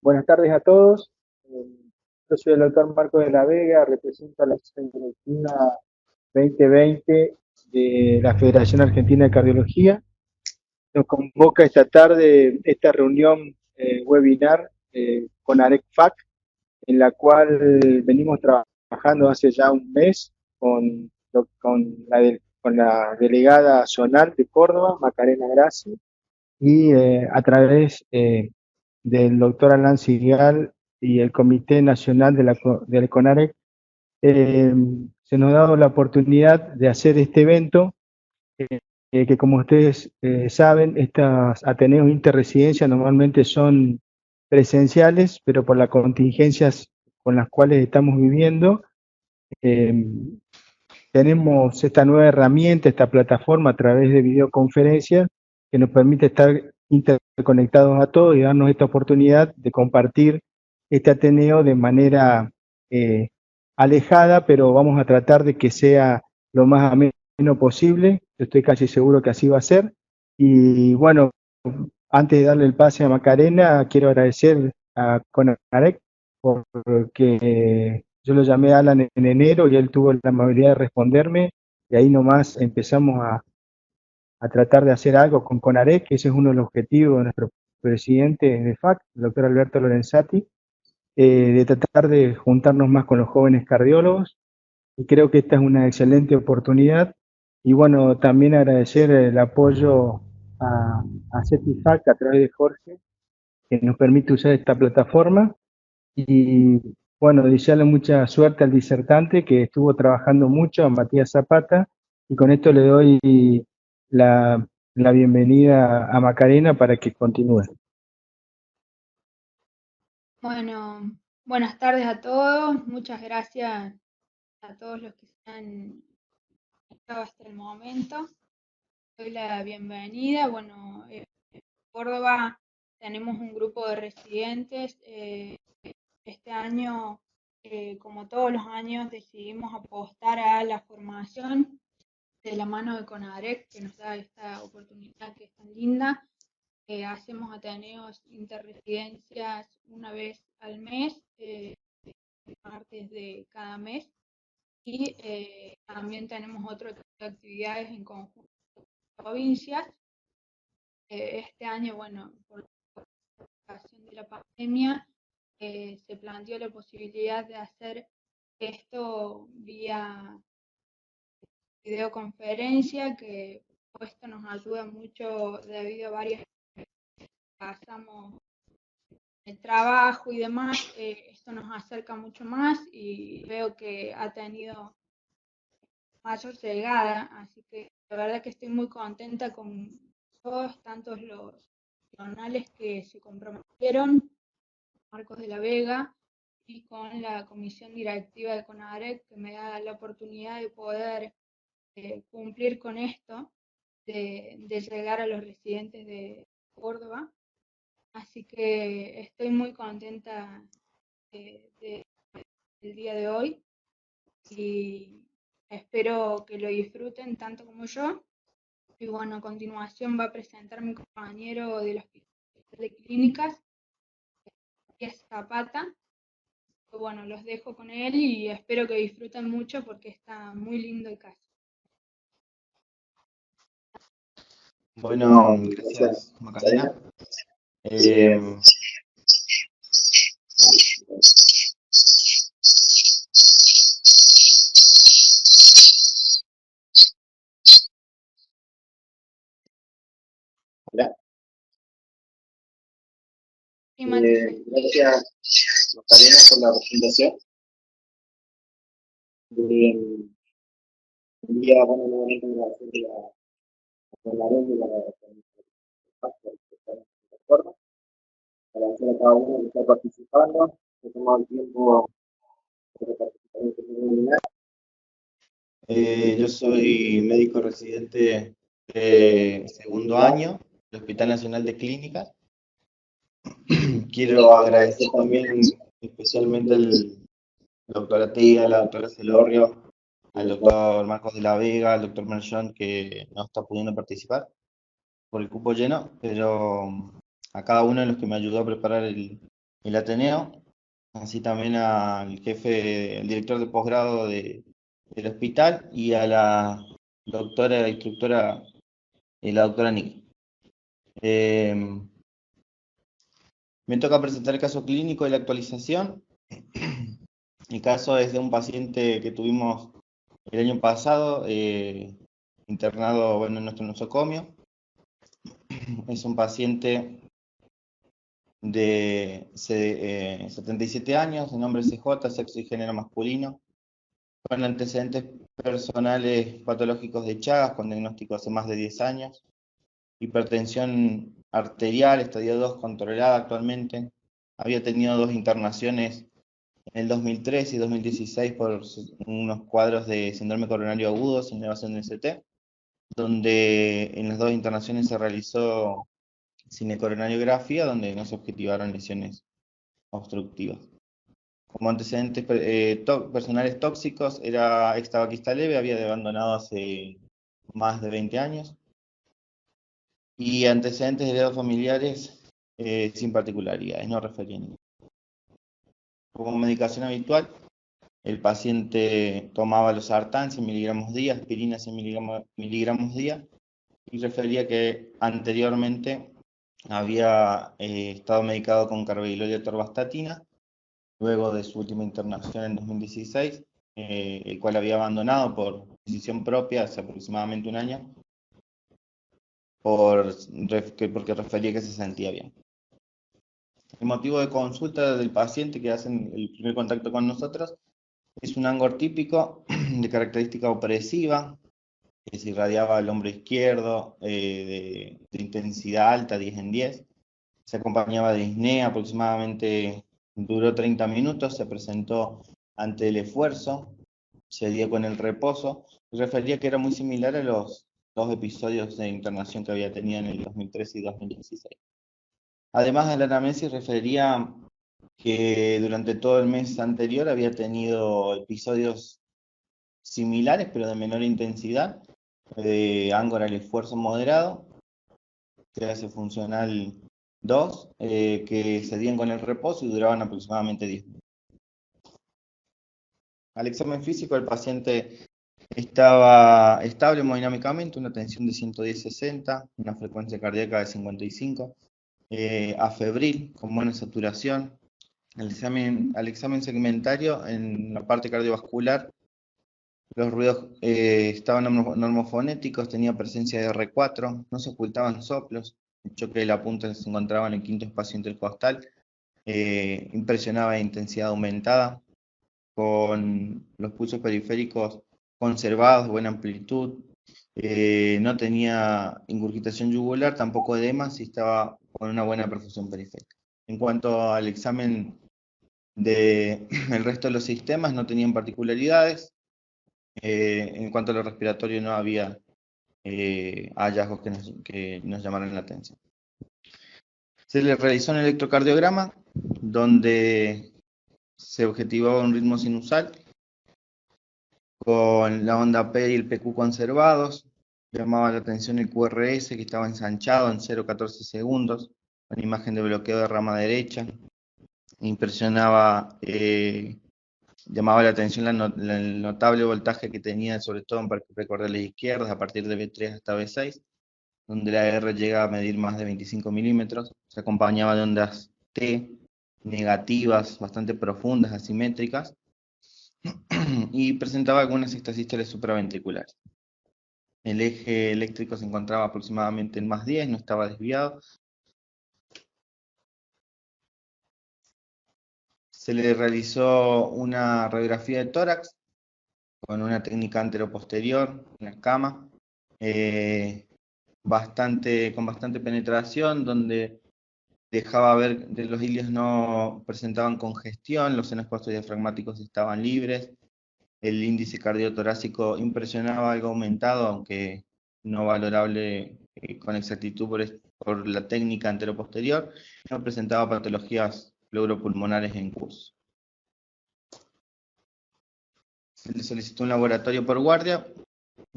Buenas tardes a todos. Yo soy el doctor Marco de la Vega, represento a la Sección Directiva 2020 de la Federación Argentina de Cardiología. Nos convoca esta tarde esta reunión webinar con ARECFAC, en la cual venimos trabajando hace ya un mes con la delegada zonal de Córdoba, Macarena Grassi, y a través del doctor Alan Sigal y el Comité Nacional del CONAREC, se nos ha dado la oportunidad de hacer este evento, que como ustedes saben, estos Ateneos Interresidencia normalmente son presenciales, pero por las contingencias con las cuales estamos viviendo, eh, tenemos esta nueva herramienta, esta plataforma a través de videoconferencias que nos permite estar interconectados a todos y darnos esta oportunidad de compartir este Ateneo de manera alejada, pero vamos a tratar de que sea lo más ameno posible. Yo estoy casi seguro que así va a ser. Y bueno, antes de darle el pase a Macarena, quiero agradecer a Conarec porque yo lo llamé a Alan en enero y él tuvo la amabilidad de responderme, y ahí nomás empezamos a tratar de hacer algo con CONAREC, que ese es uno de los objetivos de nuestro presidente de FAC, el doctor Alberto Lorenzati, de tratar de juntarnos más con los jóvenes cardiólogos, y creo que esta es una excelente oportunidad. Y bueno, también agradecer el apoyo a CETIFAC a través de Jorge, que nos permite usar esta plataforma. Y bueno, desearle mucha suerte al disertante que estuvo trabajando mucho, a Matías Zapata, y con esto le doy la bienvenida a Macarena para que continúe. Bueno, buenas tardes a todos. Muchas gracias a todos los que se han estado hasta el momento. Doy la bienvenida. Bueno, en Córdoba tenemos un grupo de residentes. Este año, como todos los años, decidimos apostar a la formación de la mano de CONAREC, que nos da esta oportunidad que es tan linda. Hacemos ateneos interresidencias una vez al mes, martes de cada mes, y también tenemos otro tipo de actividades en conjunto con provincias. Este año, bueno, por la ocasión de la pandemia, se planteó la posibilidad de hacer esto vía videoconferencia, que esto nos ayuda mucho debido a varias pasamos el trabajo y demás. Esto nos acerca mucho más y veo que ha tenido mayor llegada, así que la verdad que estoy muy contenta con todos, tantos los profesionales que se comprometieron, Marcos de la Vega, y con la comisión directiva de CONAREC, que me da la oportunidad de poder cumplir con esto, de llegar a los residentes de Córdoba. Así que estoy muy contenta del día de hoy y espero que lo disfruten tanto como yo. Y bueno, a continuación va a presentar mi compañero del Hospital de Clínicas, Matías Zapata. Bueno, los dejo con él y espero que disfruten mucho porque está muy lindo el caso. Bueno, gracias Macarena. Hola. Gracias Macarena por la presentación. Un día, bueno, nuevamente agradecer la plataforma, agradecer a cada uno que está participando, que ha tomado el tiempo de participar en este webinar. Yo soy médico residente de segundo año del Hospital Nacional de Clínicas. Quiero agradecer también especialmente al doctor Atilla, a la doctora Celorrio, al doctor Marcos de la Vega, al doctor Merchant, que no está pudiendo participar por el cupo lleno, pero a cada uno de los que me ayudó a preparar el el Ateneo, así también al jefe, el director de posgrado del hospital y a la doctora, la instructora, la doctora Nick. Me toca presentar el caso clínico de la actualización. El caso es de un paciente que tuvimos el año pasado, internado en nuestro nosocomio. Es un paciente de 77 años, de nombre CJ, sexo y género masculino, con antecedentes personales patológicos de Chagas, con diagnóstico hace más de 10 años, hipertensión arterial, estadio 2 controlada actualmente, había tenido 2 internaciones en el 2003 y 2016 por unos cuadros de síndrome coronario agudo sin elevación de ST, donde en las 2 internaciones se realizó cinecoronariografía, donde no se objetivaron lesiones obstructivas. Como antecedentes personales tóxicos, era ex-tabaquista leve, había abandonado hace más de 20 años. Y antecedentes heredados familiares sin particularidades, no refería a ninguno. Como medicación habitual, el paciente tomaba losartán 100 miligramos día, aspirina 100 miligramos día, y refería que anteriormente había estado medicado con carvedilol y atorvastatina, luego de su última internación en 2016, el cual había abandonado por decisión propia hace aproximadamente un año, porque refería que se sentía bien. El motivo de consulta del paciente que hacen el primer contacto con nosotros es un angor típico de característica opresiva, que se irradiaba al hombro izquierdo, de intensidad alta, 10 en 10. Se acompañaba de disnea, aproximadamente duró 30 minutos, se presentó ante el esfuerzo, se dio con el reposo, y refería que era muy similar a los 2 episodios de internación que había tenido en el 2013 y 2016. Además de la anamnesis, refería que durante todo el mes anterior había tenido episodios similares, pero de menor intensidad, de ángor al esfuerzo moderado, clase funcional 2, que se dieron con el reposo y duraban aproximadamente 10 minutos. Al examen físico, el paciente estaba estable hemodinámicamente, una tensión de 110/60, una frecuencia cardíaca de 55, afebril, con buena saturación. Al examen segmentario, en la parte cardiovascular, los ruidos estaban normofonéticos, tenía presencia de R4, no se ocultaban soplos, el choque de la punta se encontraba en el quinto espacio intercostal, impresionaba de intensidad aumentada, con los pulsos periféricos conservados de buena amplitud, no tenía ingurgitación yugular, tampoco edemas y estaba con una buena perfusión periférica. En cuanto al examen del resto de los sistemas, no tenían particularidades. En cuanto a lo respiratorio, no había hallazgos que nos llamaran la atención. Se le realizó un electrocardiograma donde se objetivaba un ritmo sinusal con la onda P y el PQ conservados. Llamaba la atención el QRS, que estaba ensanchado en 0,14 segundos, con imagen de bloqueo de rama derecha. Impresionaba, llamaba la atención el notable voltaje que tenía, sobre todo en precordiales izquierdas, a partir de B3 hasta B6, donde la R llega a medir más de 25 milímetros. Se acompañaba de ondas T negativas, bastante profundas, asimétricas, y presentaba algunas extrasístoles supraventriculares. El eje eléctrico se encontraba aproximadamente en más 10, no estaba desviado. Se le realizó una radiografía de tórax con una técnica anteroposterior en la cama, con bastante penetración, donde dejaba ver que los ilios no presentaban congestión, los senos postdiafragmáticos estaban libres, el índice cardiotorácico impresionaba algo aumentado, aunque no valorable con exactitud por la técnica anteroposterior, no presentaba patologías pleuropulmonares en curso. Se le solicitó un laboratorio por guardia,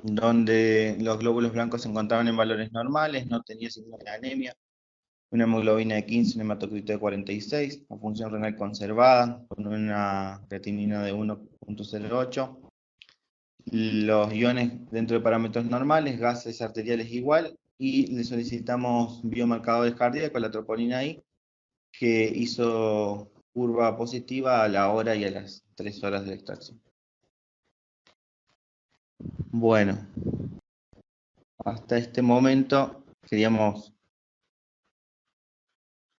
donde los glóbulos blancos se encontraban en valores normales, no tenía signos de anemia, una hemoglobina de 15, un hematocrito de 46, una función renal conservada, con una creatinina de 1,08. Los iones dentro de parámetros normales, gases arteriales igual, y le solicitamos biomarcadores cardíacos, la troponina I, que hizo curva positiva a la hora y a las 3 horas de la extracción. Bueno, hasta este momento queríamos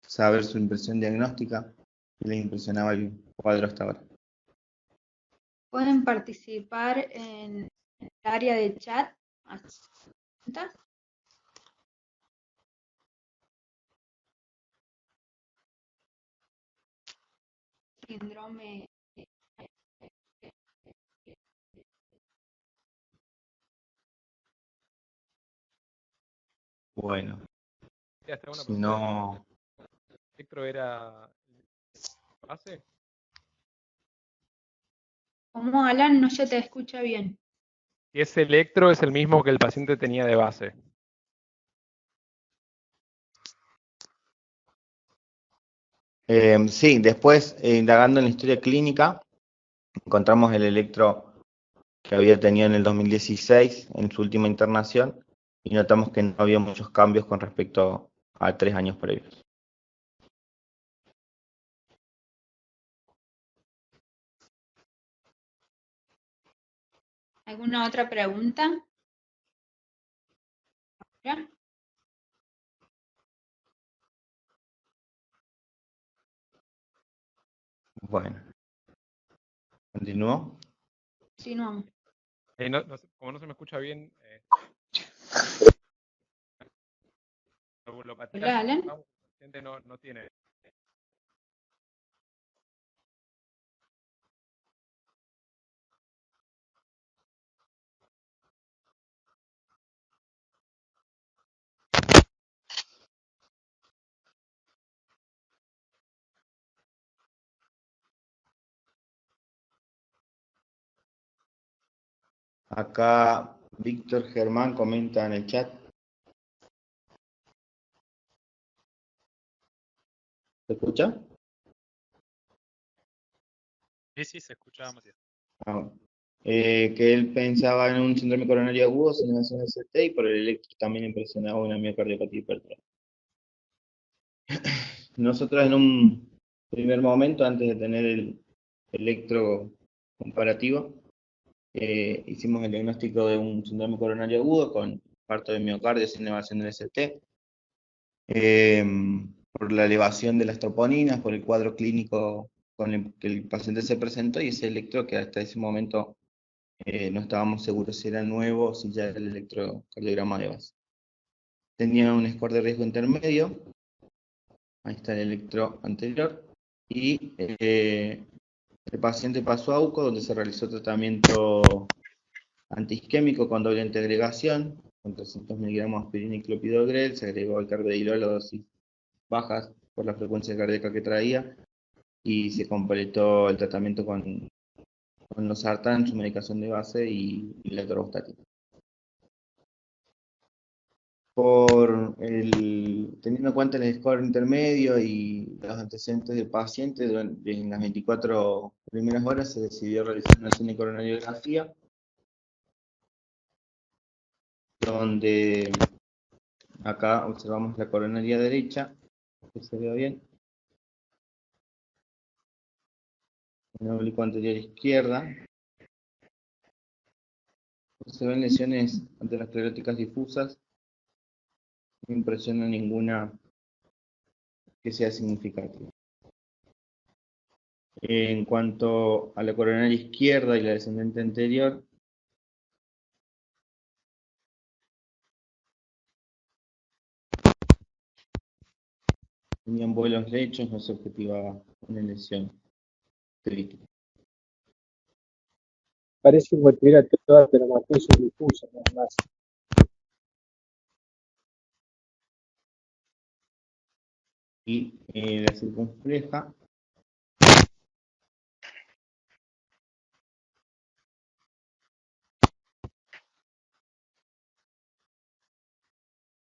saber su impresión diagnóstica, y les impresionaba el cuadro hasta ahora. Pueden participar en el área de chat. Síndrome. Bueno, Hasta una si pregunta. no... ¿El espectro era base? ¿Cómo, Alan? No se te escucha bien. Si ese electro es el mismo que el paciente tenía de base. Sí, después, indagando en la historia clínica, encontramos el electro que había tenido en el 2016 en su última internación y notamos que no había muchos cambios con respecto a 3 años previos. ¿Alguna otra pregunta? ¿Ya? Bueno, continúo. Continuamos. Como no se me escucha bien, la valvulopatía, Hola, Alan. el paciente no tiene. Acá Víctor Germán comenta en el chat. ¿Se escucha? Sí, se escuchaba, Matías. Que él pensaba en un síndrome coronario agudo, señalación ST, y por el electro también impresionaba una miocardiopatía hipertrófica. Nosotros en un primer momento, antes de tener el electro comparativo, hicimos el diagnóstico de un síndrome coronario agudo con parto de miocardio sin elevación del ST, por la elevación de las troponinas, por el cuadro clínico con el que el paciente se presentó, y ese electro que hasta ese momento no estábamos seguros si era nuevo o si ya era el electrocardiograma de base. Tenía un score de riesgo intermedio, ahí está el electro anterior, y el paciente pasó a UCO, donde se realizó tratamiento antiisquémico con doble integración, con 300 miligramos de aspirina y clopidogrel, se agregó el carvedilol a dosis bajas por la frecuencia cardíaca que traía, y se completó el tratamiento con losartán, su medicación de base, y la atorvastatina. Teniendo en cuenta el score intermedio y los antecedentes del paciente, en las 24 primeras horas se decidió realizar una cinecoronariografía, donde acá observamos la coronaria derecha, que se ve bien, el oblicuo anterior izquierda. Se ven lesiones anteroscleróticas difusas, no impresiona ninguna que sea significativa. En cuanto a la coronaria izquierda y la descendente anterior, tenían vuelos lechos, no se objetivaba una lesión crítica. Parece como que tuviera toda telematosis difusa, nada más. Y la circunfleja,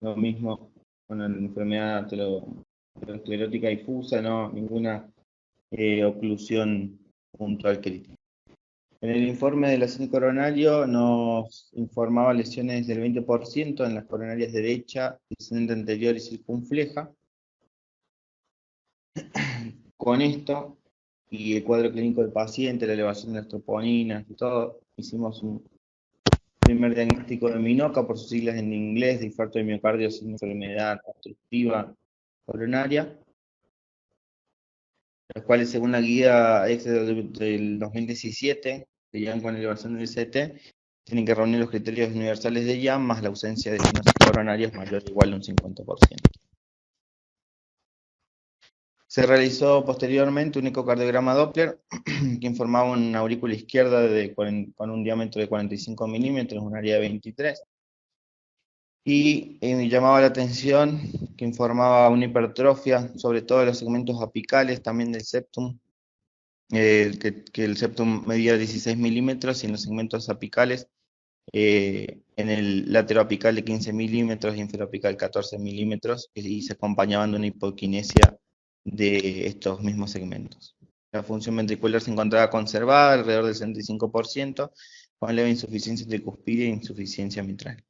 lo mismo Bueno, la enfermedad aterosclerótica difusa, no, ninguna oclusión puntual crítica. En el informe del ACNI coronario nos informaba lesiones del 20% en las coronarias derecha, descendente anterior y circunfleja. Con esto y el cuadro clínico del paciente, la elevación de las troponinas y todo, hicimos un primer diagnóstico de MINOCA, por sus siglas en inglés, de infarto de miocardio sin enfermedad obstructiva coronaria, los cuales según la guía del 2017 de IAM con elevación del CT, tienen que reunir los criterios universales de IAM más la ausencia de estenosis coronaria mayor o igual a un 50%. Se realizó posteriormente un ecocardiograma Doppler que informaba una aurícula izquierda con un diámetro de 45 milímetros, un área de 23. Y me llamaba la atención que informaba una hipertrofia, sobre todo de los segmentos apicales, también del septum, que el septum medía 16 milímetros y en los segmentos apicales, en el lateroapical de 15 milímetros y inferoapical 14 milímetros, y se acompañaban de una hipoquinesia de estos mismos segmentos. La función ventricular se encontraba conservada alrededor del 65%, con leve insuficiencia tricuspide e insuficiencia mitral.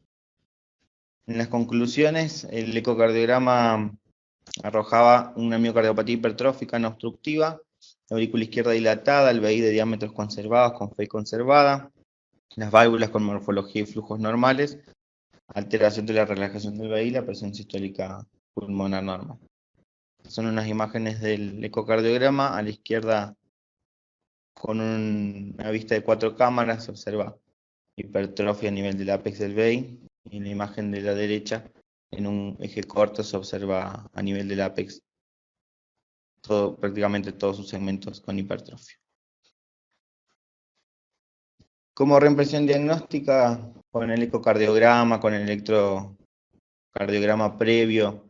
En las conclusiones, el ecocardiograma arrojaba una miocardiopatía hipertrófica no obstructiva, la aurícula izquierda dilatada, el VI de diámetros conservados con FEI conservada, las válvulas con morfología y flujos normales, alteración de la relajación del VI y la presión sistólica pulmonar normal. Son unas imágenes del ecocardiograma. A la izquierda, con una vista de 4 cámaras, se observa hipertrofia a nivel del ápex del VI, y en la imagen de la derecha, en un eje corto, se observa a nivel del ápex prácticamente todos sus segmentos con hipertrofia. Como reimpresión diagnóstica, con el ecocardiograma, con el electrocardiograma previo,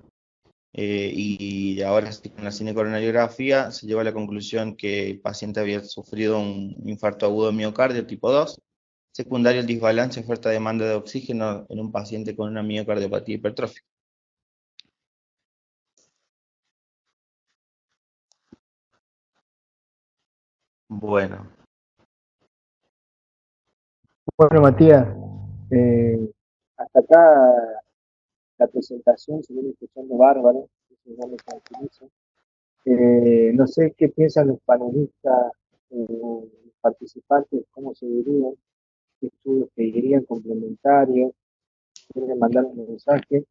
y ahora sí, con la cinecoronariografía, se llegó a la conclusión que el paciente había sufrido un infarto agudo de miocardio tipo 2, secundario al desbalance oferta-demanda de oxígeno en un paciente con una miocardiopatía hipertrófica. Bueno, Bueno, Matías, hasta acá la presentación se viene escuchando bárbaro, eso ya me tranquiliza. No sé qué piensan los panelistas, los participantes, cómo se dirían, qué estudios pedirían complementarios, quieren mandar un mensaje.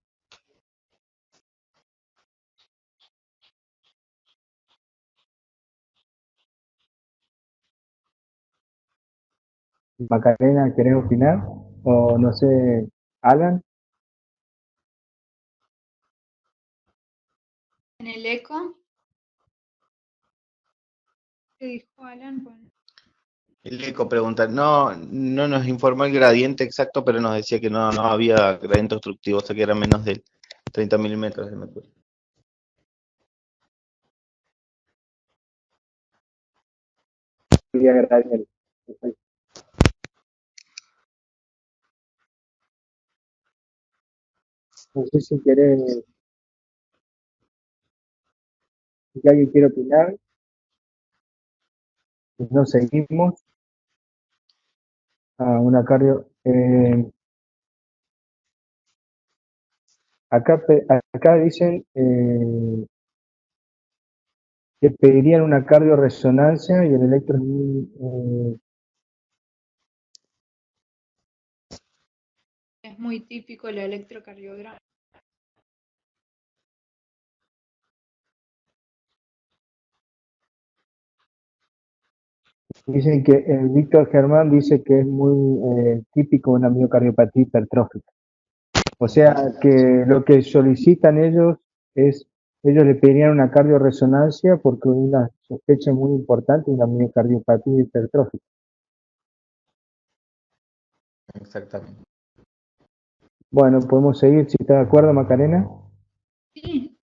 Macarena, ¿querés opinar? O no sé, Alan. En el eco, ¿qué dijo Alan? Bueno, el eco pregunta, no nos informó el gradiente exacto, pero nos decía que no había gradiente obstructivo, o sea que era menos de 30 milímetros de mercurio. Quería agradecer. Perfecto. No sé si querés, si alguien quiere opinar, si no seguimos a una cardio. Acá dicen que pedirían una cardioresonancia y el electro. es muy típico el electrocardiograma. Dicen que Víctor Germán dice que es muy típico una miocardiopatía hipertrófica. O sea que lo que solicitan ellos es, ellos le pedirían una cardioresonancia porque una sospecha muy importante es una miocardiopatía hipertrófica. Exactamente. Bueno, podemos seguir si está de acuerdo, Macarena. Sí,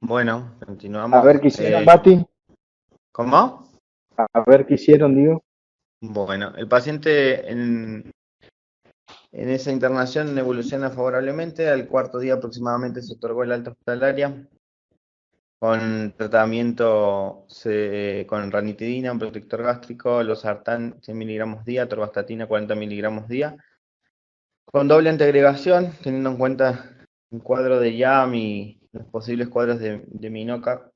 Bueno, A continuamos. ver qué hicieron, Mati. ¿Cómo? A ver qué hicieron, digo. Bueno, el paciente en En esa internación evoluciona favorablemente. Al cuarto día aproximadamente se otorgó el alta hospitalaria con tratamiento con ranitidina, un protector gástrico, losartán 100 miligramos día, atorvastatina 40 miligramos día, con doble antiagregación, teniendo en cuenta el cuadro de YAM y los posibles cuadros de Minoca,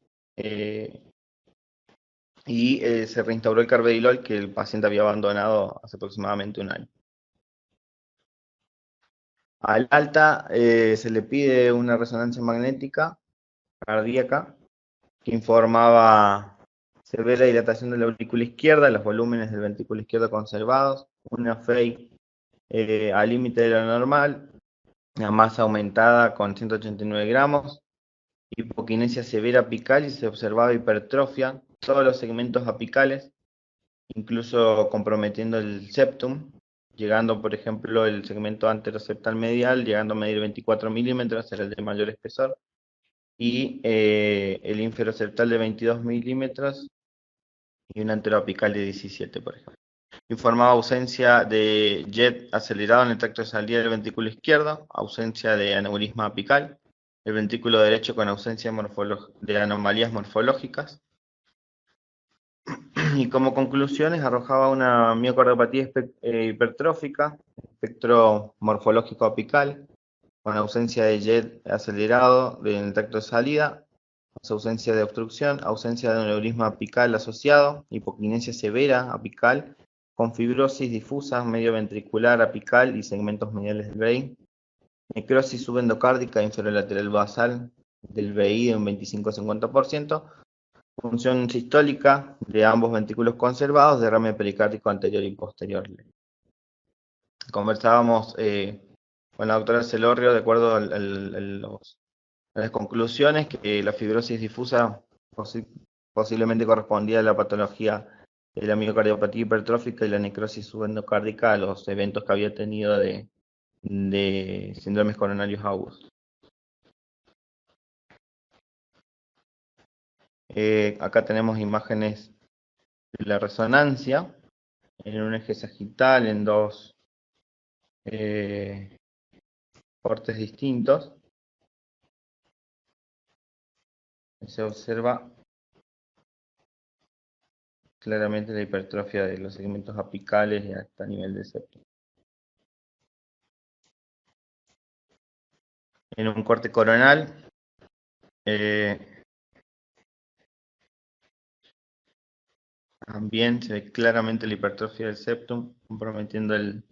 y se reinstauró el carvedilol que el paciente había abandonado hace aproximadamente un año. Al alta se le pide una resonancia magnética cardíaca que informaba severa dilatación de la aurícula izquierda, los volúmenes del ventrículo izquierdo conservados, una FEI al límite de lo normal, la masa aumentada con 189 gramos, hipoquinesia severa apical y se observaba hipertrofia, todos los segmentos apicales, incluso comprometiendo el septum, llegando, por ejemplo, el segmento anteroseptal medial, llegando a medir 24 milímetros, era el de mayor espesor, y el inferoseptal de 22 milímetros y un anteroapical de 17, por ejemplo. Informaba ausencia de jet acelerado en el tracto de salida del ventrículo izquierdo, ausencia de aneurisma apical, el ventrículo derecho con ausencia de anomalías morfológicas, y como conclusiones arrojaba una miocardiopatía hipertrófica, espectro morfológico apical, con ausencia de jet acelerado en el tracto de salida, ausencia de obstrucción, ausencia de aneurisma apical asociado, hipoquinesia severa apical, con fibrosis difusa medio ventricular apical y segmentos mediales del VI, necrosis subendocárdica inferolateral basal del VI de un 25-50%, función sistólica de ambos ventrículos conservados, derrame pericárdico anterior y posterior. Conversábamos con la doctora Celorrio de acuerdo a las conclusiones que la fibrosis difusa posiblemente correspondía a la patología de la miocardiopatía hipertrófica y la necrosis subendocárdica a los eventos que había tenido de síndromes coronarios agudos. Acá tenemos imágenes de la resonancia en un eje sagital en dos cortes distintos. Se observa claramente la hipertrofia de los segmentos apicales y hasta nivel de septum. En un corte coronal, también se ve claramente la hipertrofia del septum, comprometiendo el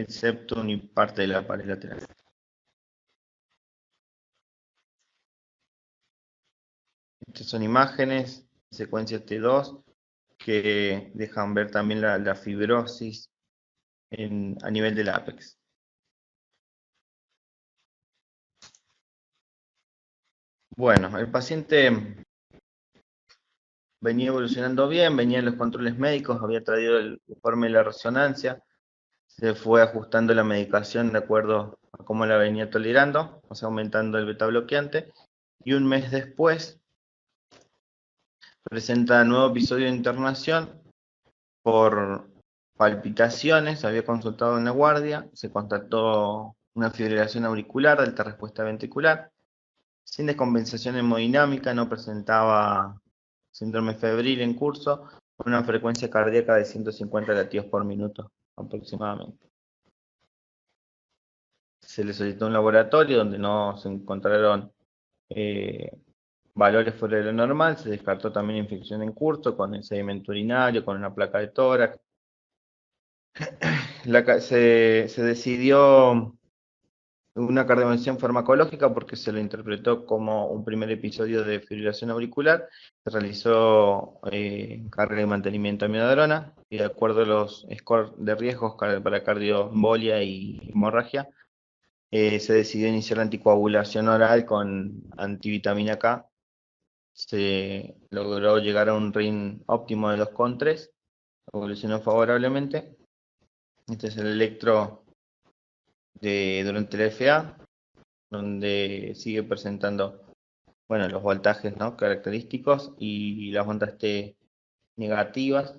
septum y parte de la pared lateral. Estas son imágenes, secuencia T2, que dejan ver también la fibrosis a nivel del ápex. Bueno, el paciente venía evolucionando bien, venía en los controles médicos, había traído el informe de la resonancia, se fue ajustando la medicación de acuerdo a cómo la venía tolerando, o sea, aumentando el beta bloqueante, y un mes después presenta nuevo episodio de internación por palpitaciones, había consultado en la guardia, se constató una fibrilación auricular de alta respuesta ventricular, sin descompensación hemodinámica, no presentaba síndrome febril en curso, con una frecuencia cardíaca de 150 latidos por minuto aproximadamente. Se le solicitó un laboratorio donde no se encontraron valores fuera de lo normal, se descartó también infección en curso con el sedimento urinario, con una placa de tórax. Se decidió una cardiomiopatia farmacológica porque se lo interpretó como un primer episodio de fibrilación auricular. Se realizó carga y mantenimiento de amiodarona y de acuerdo a los scores de riesgos para cardioembolia y hemorragia, se decidió iniciar la anticoagulación oral con antivitamina K. Se logró llegar a un RIN óptimo de 2,3, evolucionó favorablemente. Este es el electro durante la FA, donde sigue presentando los voltajes, ¿no?, característicos y las ondas T negativas,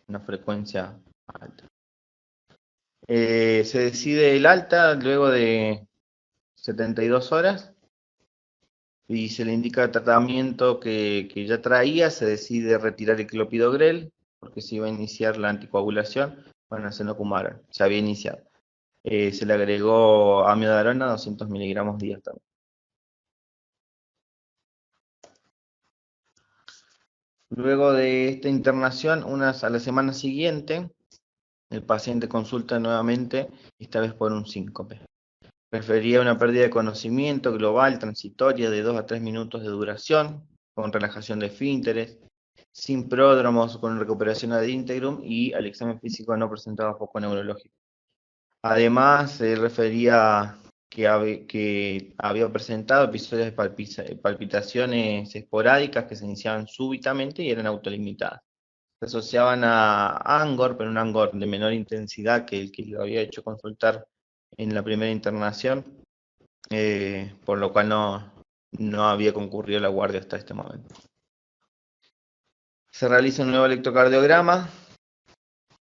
una frecuencia alta. Se decide el alta luego de 72 horas y se le indica el tratamiento que ya traía, se decide retirar el clopidogrel porque se iba a iniciar la anticoagulación. Bueno, se no cumaron, se había iniciado. Se le agregó amiodarona 200 miligramos día también. Luego de esta internación, a la semana siguiente, el paciente consulta nuevamente, esta vez por un síncope. Refería a una pérdida de conocimiento global transitoria de 2 a 3 minutos de duración, con relajación de esfínteres, sin pródromos, con recuperación ad integrum y al examen físico no presentaba foco neurológico. Además, se refería que había presentado episodios de palpitaciones esporádicas que se iniciaban súbitamente y eran autolimitadas. Se asociaban a Angor, pero un Angor de menor intensidad que el que lo había hecho consultar en la primera internación, por lo cual no había concurrido la guardia hasta este momento. Se realiza un nuevo electrocardiograma,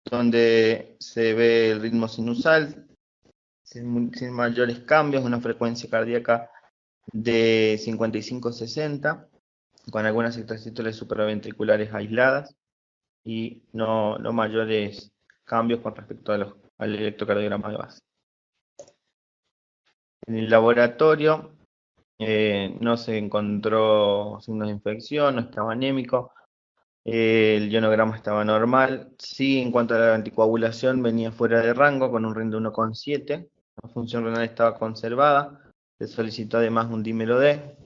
donde se ve el ritmo sinusal, sin mayores cambios, una frecuencia cardíaca de 55-60, con algunas extrasístoles supraventriculares aisladas, y no mayores cambios con respecto al electrocardiograma de base. En el laboratorio no se encontró signos de infección, no estaba anémico, el ionograma estaba normal. Sí, en cuanto a la anticoagulación, venía fuera de rango con un RIN de 1,7. La función renal estaba conservada. Se solicitó además un dímero D.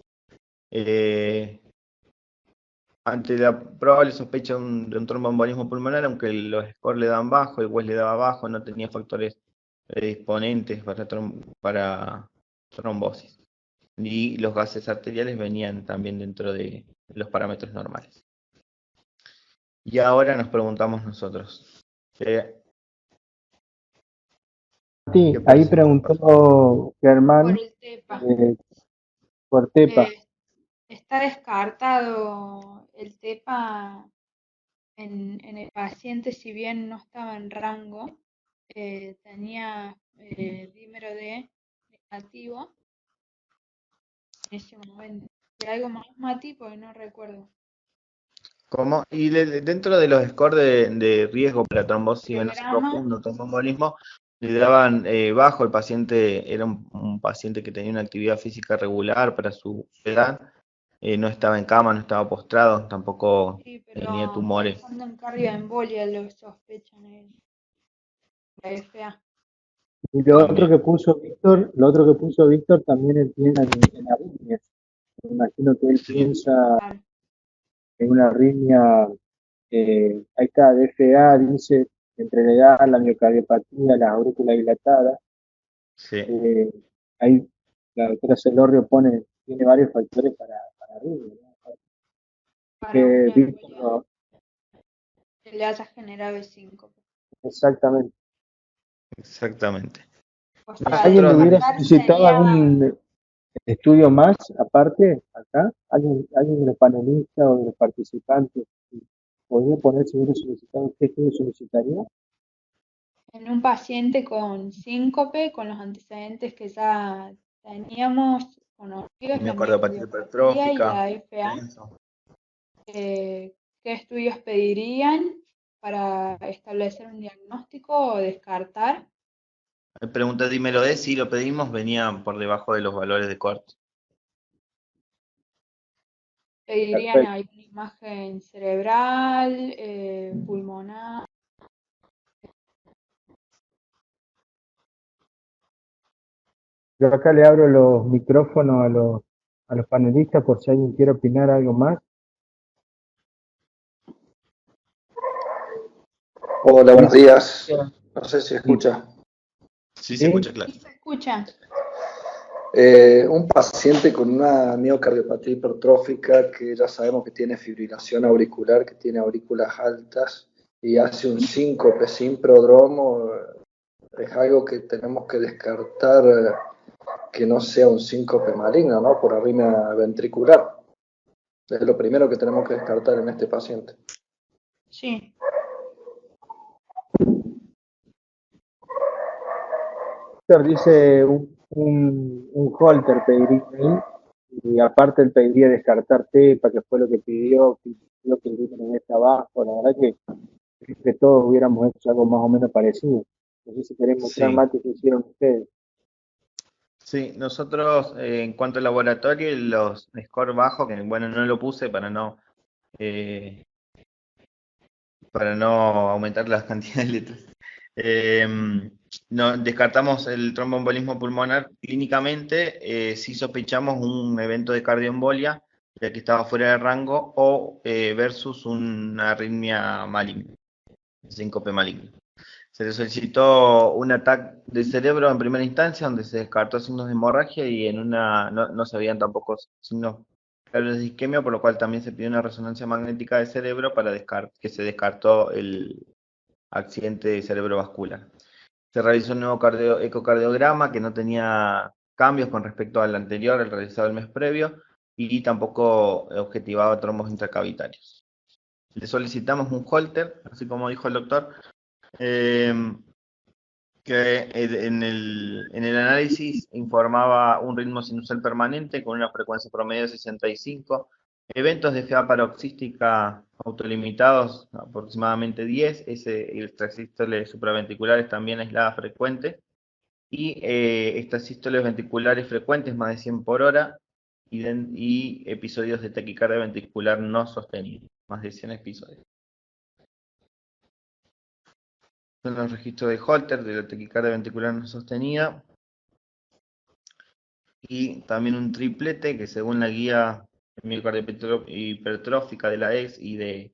Ante la probable sospecha de un tromboembolismo pulmonar, aunque los scores le daban bajo, el WES le daba bajo, no tenía factores predisponentes para trombosis. Y los gases arteriales venían también dentro de los parámetros normales. Y ahora nos preguntamos nosotros. Sí, ahí preguntó Germán Por el TEPA. por TEPA. Está descartado el TEPA en el paciente, si bien no estaba en rango, tenía dímero D negativo en ese momento. ¿Y algo más, Mati? Porque no recuerdo. ¿Cómo? Y dentro de los scores de riesgo para trombosis venosa Diagrama. profunda, tromboembolismo, le daban bajo. El paciente era un paciente que tenía una actividad física regular para su edad, no estaba en cama, no estaba postrado, tampoco Sí, pero tenía tumores. pensando en cardioembolia lo sospechan en la FA. Y lo otro que puso Víctor también él tiene en arritmias. Me imagino que él piensa Claro. en una arritmia, ahí está, DFA, dice, entre la edad, la miocardiopatía, la aurícula dilatada. Sí. Ahí la doctora Celorrio tiene varios factores para arritmia, ¿no? Para una Víctor, embolia que le haya generado el síncope. exactamente. O sea, ¿Alguien le hubiera descartar solicitado sería- algún estudio más aparte acá? ¿Alguien de los panelistas o de los participantes podría poner si hubiera solicitado qué estudio solicitaría? en un paciente con síncope, con los antecedentes que ya teníamos conocidos, la Miocardiopatía miocardiopatía y hipertrófica. la FA, ¿qué estudios pedirían para establecer un diagnóstico o descartar? Pregunta, dímelo de si lo pedimos, venía por debajo de los valores de corte. ¿Pedirían Perfecto. alguna imagen cerebral, pulmonar? Yo acá le abro los micrófonos a los panelistas por si alguien quiere opinar algo más. Hola, buenos días. No sé si se escucha. Sí, se escucha claro. ¿Sí se escucha? Un paciente con una miocardiopatía hipertrófica que ya sabemos que tiene fibrilación auricular, que tiene aurículas altas y hace un síncope sin prodromo, es algo que tenemos que descartar, que no sea un síncope maligno, ¿no? Por arritmia ventricular. Es lo primero que tenemos que descartar en este paciente. Sí. Doctor, dice un holter pediría ahí, y aparte él pediría descartar TEPA, que fue lo que pidió que el límite esté abajo. La verdad que todos hubiéramos hecho algo más o menos parecido. No sé si querés mostrar Sí, más que hicieron ustedes. sí, nosotros en cuanto al laboratorio, los score bajos, que bueno, no lo puse eh, para no aumentar las cantidades de letras. No, descartamos el tromboembolismo pulmonar clínicamente si sospechamos un evento de cardioembolia, ya que estaba fuera de rango, o versus una arritmia maligna, síncope maligno. Se le solicitó un ataque de cerebro en primera instancia, donde se descartó signos de hemorragia y no se veían tampoco signos claros de isquemia, por lo cual también se pidió una resonancia magnética de cerebro para que se descartó el accidente cerebrovascular. Se realizó un nuevo ecocardiograma que no tenía cambios con respecto al anterior, el realizado el mes previo, y tampoco objetivaba trombos intracavitarios. Le solicitamos un Holter, así como dijo el doctor, que en el análisis informaba un ritmo sinusal permanente con una frecuencia promedio de 65, eventos de FA paroxística autolimitados aproximadamente 10, extrasístoles supraventriculares también aislada frecuente, y estas sístoles ventriculares frecuentes más de 100 por hora, y episodios de taquicardia ventricular no sostenido, más de 100 episodios. Son los registros de Holter de la taquicardia ventricular no sostenida, y también un triplete que según la guía miocardia hipertrófica de la EX y de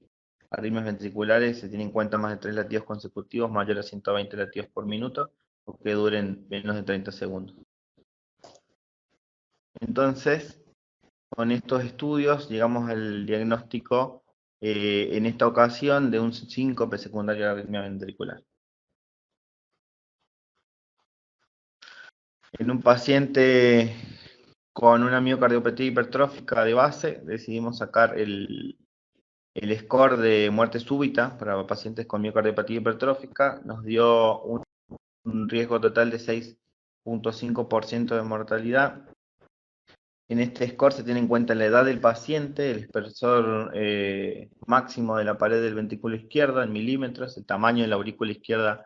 arritmias ventriculares se tiene en cuenta más de 3 latidos consecutivos mayores a 120 latidos por minuto o que duren menos de 30 segundos. Entonces, con estos estudios llegamos al diagnóstico en esta ocasión de un síncope secundario de arritmia ventricular. En un paciente con una miocardiopatía hipertrófica de base, decidimos sacar el score de muerte súbita para pacientes con miocardiopatía hipertrófica. Nos dio un riesgo total de 6.5% de mortalidad. En este score se tiene en cuenta la edad del paciente, el espesor máximo de la pared del ventrículo izquierdo en milímetros, el tamaño de la aurícula izquierda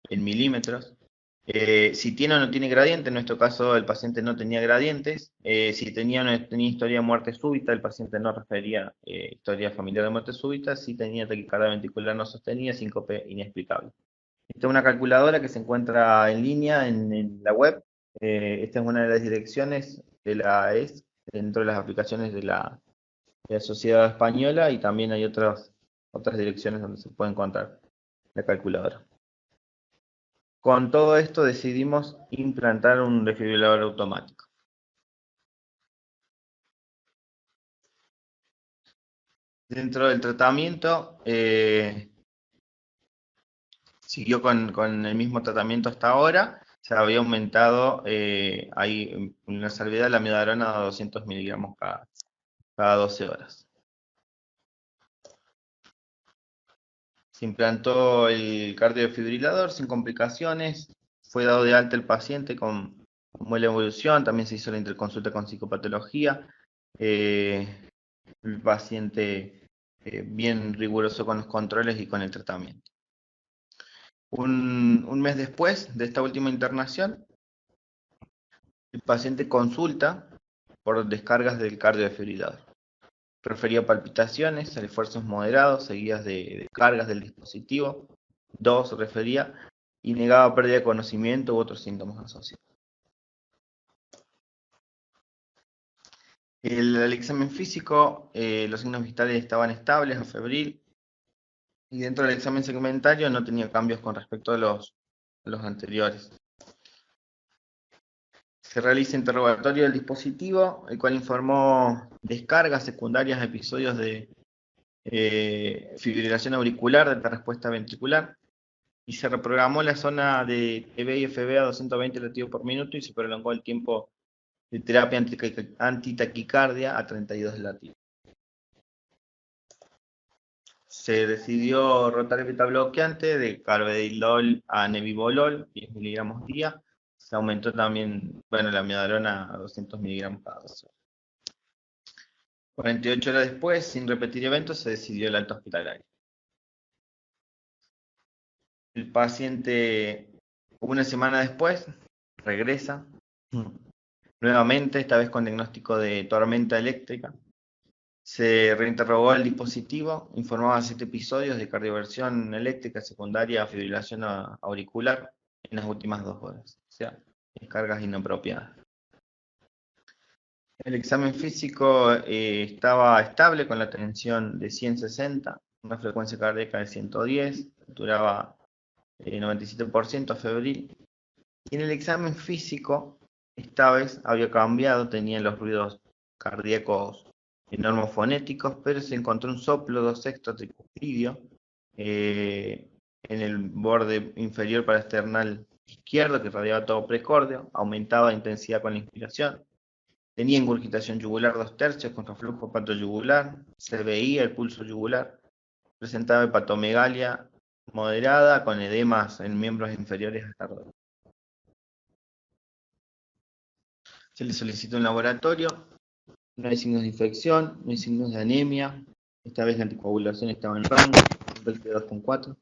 en milímetros. Si tiene o no tiene gradiente, en nuestro caso el paciente no tenía gradientes. Si tenía o no tenía historia de muerte súbita, el paciente no refería historia familiar de muerte súbita. Si tenía taquicardia ventricular no sostenida, síncope inexplicable. Esta es una calculadora que se encuentra en línea en la web. Esta es una de las direcciones de la AES dentro de las aplicaciones de la Sociedad Española, y también hay otras direcciones donde se puede encontrar la calculadora. Con todo esto decidimos implantar un desfibrilador automático. Dentro del tratamiento, siguió con el mismo tratamiento hasta ahora. Se había aumentado hay una salvedad la amiodarona a 200 miligramos cada 12 horas. Se implantó el cardiofibrilador sin complicaciones. Fue dado de alta el paciente con buena evolución. También se hizo la interconsulta con psicopatología. El paciente bien riguroso con los controles y con el tratamiento. Un mes después de esta última internación, el paciente consulta por descargas del cardiofibrilador. Refería palpitaciones, esfuerzos moderados, seguidas de cargas del dispositivo. 2 refería, y negaba pérdida de conocimiento u otros síntomas asociados. El examen físico, los signos vitales estaban estables a febril, y dentro del examen segmentario no tenía cambios con respecto a los anteriores. Se realiza interrogatorio del dispositivo, el cual informó descargas secundarias a episodios de fibrilación auricular de alta respuesta ventricular, y se reprogramó la zona de TB y FB a 220 latidos por minuto y se prolongó el tiempo de terapia antitaquicardia a 32 latidos. Se decidió rotar el beta bloqueante de carvedilol a nebivolol, 10 miligramos día. Se aumentó también, bueno, la amiodarona a 200 miligramos cada 12 horas. 48 horas después, sin repetir eventos, se decidió el alta hospitalaria. El paciente, una semana después, regresa nuevamente, esta vez con diagnóstico de tormenta eléctrica. Se reinterrogó el dispositivo, informaba 7 episodios de cardioversión eléctrica secundaria a fibrilación auricular en las últimas 2 horas, o sea, descargas inapropiadas. El examen físico estaba estable con la tensión de 160, una frecuencia cardíaca de 110, duraba 97% febril. Y en el examen físico, esta vez había cambiado, tenía los ruidos cardíacos normofonéticos, pero se encontró un soplo 2/6 tricuspidio en el borde inferior parasternal izquierdo que rodeaba todo precordio, aumentaba la intensidad con la inspiración. Tenía ingurgitación yugular 2/3 con reflujo hepatoyugular, se veía el pulso yugular, presentaba hepatomegalia moderada con edemas en miembros inferiores hasta arriba. Se le solicitó un laboratorio, no hay signos de infección, no hay signos de anemia, esta vez la anticoagulación estaba en rango, el P2,4.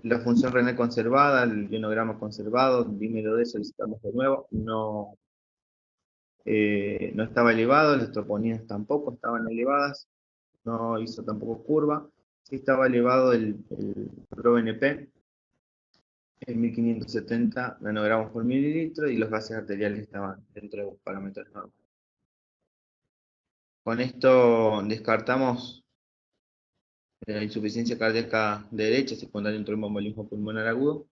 La función renal conservada, el ionograma conservado, dímero D, solicitamos de nuevo, no estaba elevado, las troponías tampoco estaban elevadas, no hizo tampoco curva, sí estaba elevado el ProBNP en 1570 nanogramos por mililitro y los gases arteriales estaban dentro de los parámetros normales. Con esto descartamos la insuficiencia cardíaca derecha secundaria a un tromboembolismo pulmonar agudo.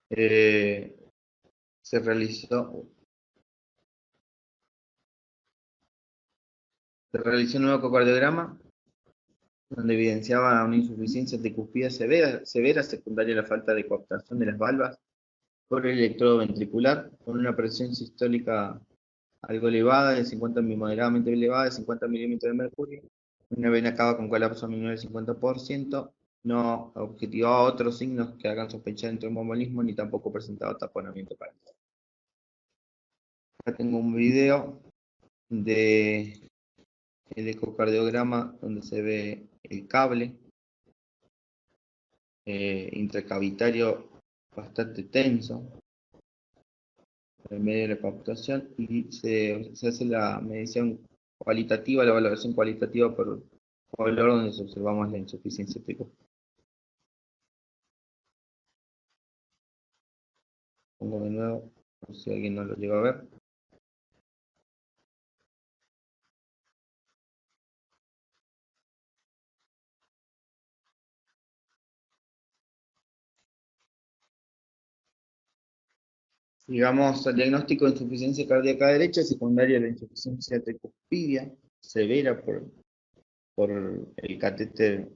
Se realizó un nuevo ecocardiograma donde evidenciaba una insuficiencia tricuspida severa secundaria a la falta de coaptación de las valvas por el electrodo ventricular, con una presión sistólica algo elevada, de 50 moderadamente elevada, de 50 milímetros de mercurio, una vena cava con colapso menor del 50%, no objetivaba otros signos que hagan sospechar el tromboembolismo, ni tampoco presentaba taponamiento parenteral. Acá tengo un video de el ecocardiograma donde se ve el cable intracavitario bastante tenso en medio de la coaptación y se hace la medición cualitativa, la valoración cualitativa por color donde observamos la insuficiencia tricuspide. Pongo de nuevo por si alguien no lo llegó a ver. Digamos, el diagnóstico de insuficiencia cardíaca derecha secundaria a la insuficiencia tricuspidia severa por el catéter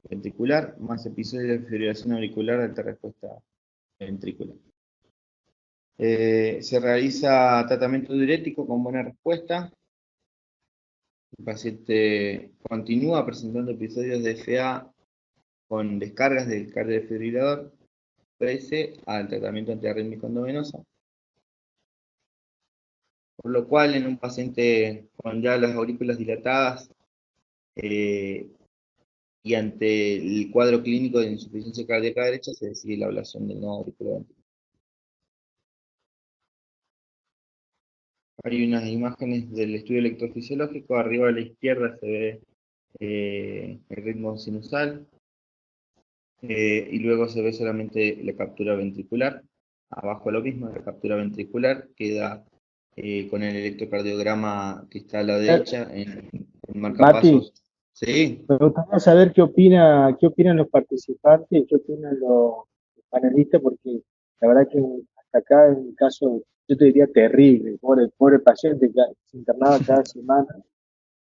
ventricular, más episodios de fibrilación auricular de alta respuesta ventricular. Se realiza tratamiento diurético con buena respuesta. El paciente continúa presentando episodios de FA con descargas del cardiofibrilador pese al tratamiento antiarrítmico endovenoso. Por lo cual, en un paciente con ya las aurículas dilatadas y ante el cuadro clínico de insuficiencia cardíaca derecha, se decide la ablación del nodo auricular ventricular. Hay unas imágenes del estudio electrofisiológico. Arriba a la izquierda se ve el ritmo sinusal y luego se ve solamente la captura ventricular. Abajo lo mismo, la captura ventricular queda con el electrocardiograma que está a la derecha en marcapasos. Sí. Me gustaría saber qué opinan los participantes y qué opinan los panelistas, porque la verdad que hasta acá es un caso, yo te diría terrible, pobre paciente que se internaba cada semana,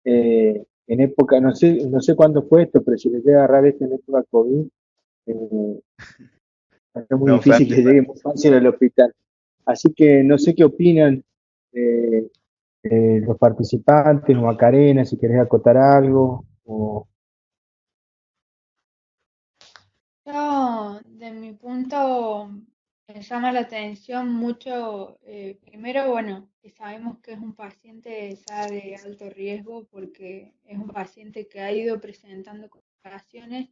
en época, no sé cuándo fue esto, pero si le llega a agarrar esto en época COVID, es muy difícil que llegue muy fácil al hospital. Así que no sé qué opinan los participantes, o Macarena, si querés acotar algo, o... Yo, de mi punto, Me llama la atención mucho, primero, bueno, que sabemos que es un paciente ya de alto riesgo porque es un paciente que ha ido presentando complicaciones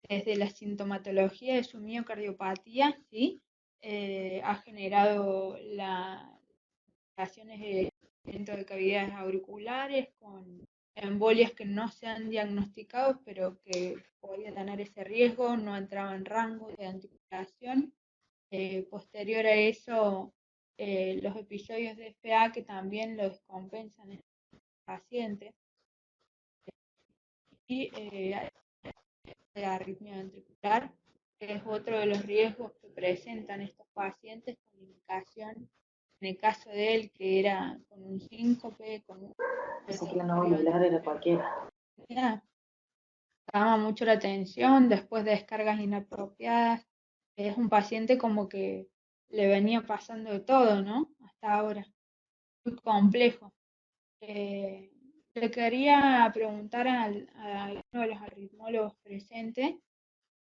desde la sintomatología de su miocardiopatía, ¿sí? Ha generado las complicaciones dentro de cavidades auriculares con embolias que no se han diagnosticado, pero que podía tener ese riesgo, no entraba en rango de anticoagulación. Posterior a eso, los episodios de FA que también lo descompensan en el paciente y de arritmia ventricular, que es otro de los riesgos que presentan estos pacientes con indicación, en el caso de él, que era con un síncope, con un... Pensé que la no valvular era cualquiera. Llama mucho la atención después de descargas inapropiadas. Es un paciente como que le venía pasando de todo, ¿no? Hasta ahora. Muy complejo. Le quería preguntar a uno de los arritmólogos presentes,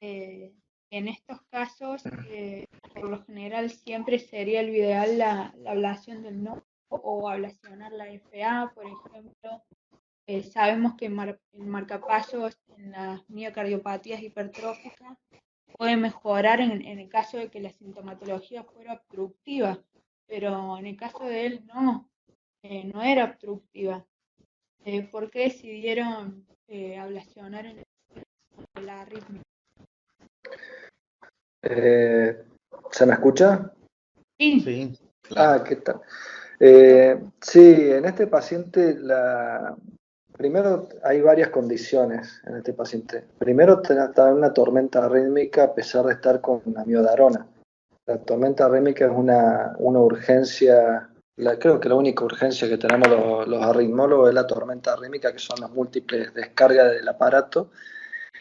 en estos casos, por lo general siempre sería lo ideal la ablación del nodo o ablacionar la FA, por ejemplo. Sabemos que el marcapasos en las miocardiopatías hipertróficas puede mejorar en el caso de que la sintomatología fuera obstructiva, pero en el caso de él no era obstructiva. ¿Por qué decidieron ablacionar en la arritmia? ¿Se me escucha? Sí. Sí, claro. ¿Qué tal? Sí, en este paciente primero hay varias condiciones en este paciente. Primero está una tormenta arrítmica a pesar de estar con amiodarona. La tormenta arrítmica es una urgencia, creo que la única urgencia que tenemos los arritmólogos es la tormenta arrítmica, que son las múltiples descargas del aparato,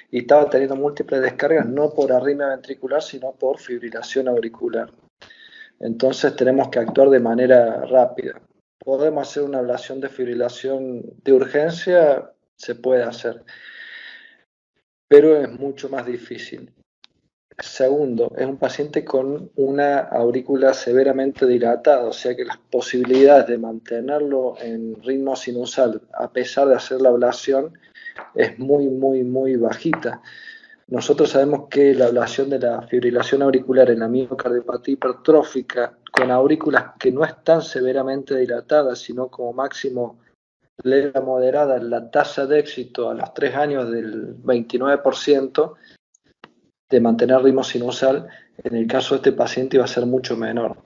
y estaba teniendo múltiples descargas no por arritmia ventricular, sino por fibrilación auricular. Entonces tenemos que actuar de manera rápida. Podemos hacer una ablación de fibrilación de urgencia, se puede hacer, pero es mucho más difícil. Segundo, es un paciente con una aurícula severamente dilatada, o sea que las posibilidades de mantenerlo en ritmo sinusal a pesar de hacer la ablación es muy bajita. Nosotros sabemos que la ablación de la fibrilación auricular en la miocardiopatía hipertrófica con aurículas que no están severamente dilatadas, sino como máximo leve a moderada, la tasa de éxito a los 3 años del 29%, de mantener ritmo sinusal, en el caso de este paciente iba a ser mucho menor.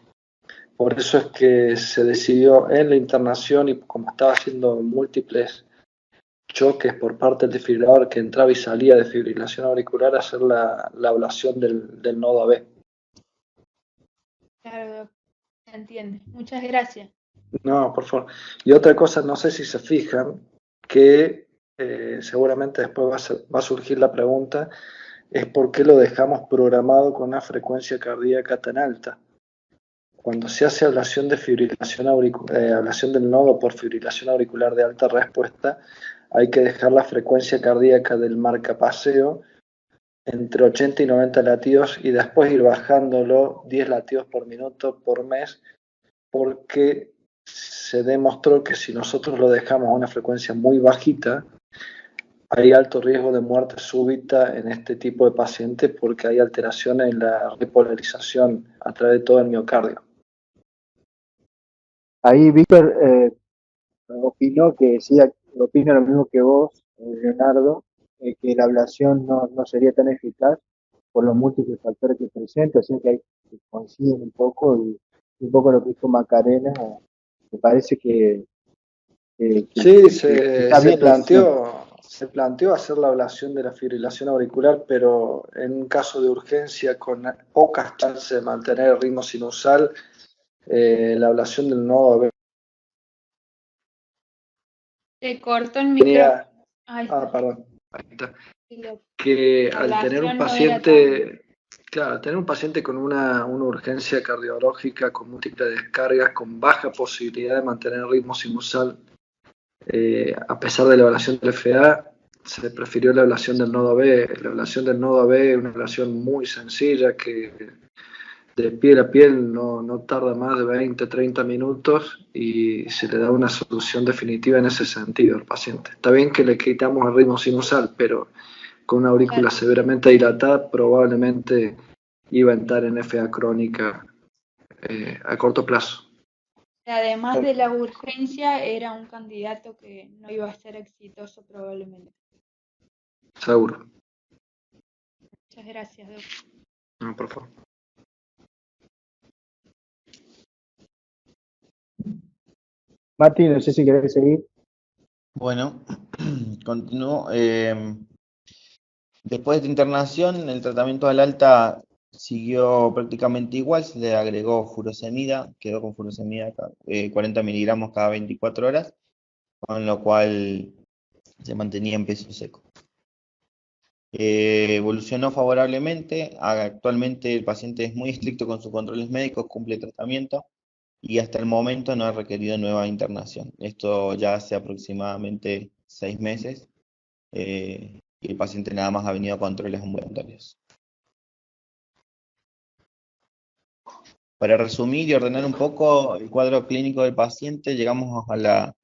Por eso es que se decidió en la internación, y como estaba haciendo múltiples choques por parte del desfibrilador que entraba y salía de fibrilación auricular, hacer la ablación del nodo AB. Claro, se entiende. Muchas gracias. No, por favor. Y otra cosa, no sé si se fijan, que seguramente después va a surgir la pregunta, es por qué lo dejamos programado con una frecuencia cardíaca tan alta. Cuando se hace ablación de fibrilación ablación del nodo por fibrilación auricular de alta respuesta, hay que dejar la frecuencia cardíaca del marcapaseo entre 80 y 90 latidos y después ir bajándolo 10 latidos por minuto por mes, porque se demostró que si nosotros lo dejamos a una frecuencia muy bajita, hay alto riesgo de muerte súbita en este tipo de pacientes porque hay alteraciones en la repolarización a través de todo el miocardio. Ahí Víctor opinó que sí, opina lo mismo que vos, Leonardo, que la ablación no sería tan eficaz por los múltiples factores que presenta, así que hay que coinciden un poco, y un poco lo que dijo Macarena, me parece que sí, está se bien la opción. se planteó hacer la ablación de la fibrilación auricular, pero en un caso de urgencia con pocas chances de mantener el ritmo sinusal, la ablación del nodo AB Se cortó el micrófono. perdón. Ahí está. Sí, Que la al tener un ablación no paciente, claro, al tener un paciente con una urgencia cardiológica, con múltiples descargas, con baja posibilidad de mantener el ritmo sinusal, a pesar de la ablación del FA, se prefirió la ablación del nodo B. La ablación del nodo B es una ablación muy sencilla que de piel a piel no tarda más de 20, 30 minutos y se le da una solución definitiva en ese sentido al paciente. Está bien que le quitamos el ritmo sinusal, pero con una aurícula severamente dilatada probablemente iba a entrar en FA crónica a corto plazo. Además de la urgencia, era un candidato que no iba a ser exitoso probablemente. Seguro. Muchas gracias, doctor. No, por favor. Mati, no sé si querés seguir. Bueno, continúo. Después de esta internación, el tratamiento al alta siguió prácticamente igual, se le agregó furosemida, quedó con furosemida 40 miligramos cada 24 horas, con lo cual se mantenía en peso seco. Evolucionó favorablemente, actualmente el paciente es muy estricto con sus controles médicos, cumple tratamiento y hasta el momento no ha requerido nueva internación. Esto ya hace aproximadamente 6 meses. Y el paciente nada más ha venido a controles ambulatorios. Para resumir y ordenar un poco el cuadro clínico del paciente, llegamos a la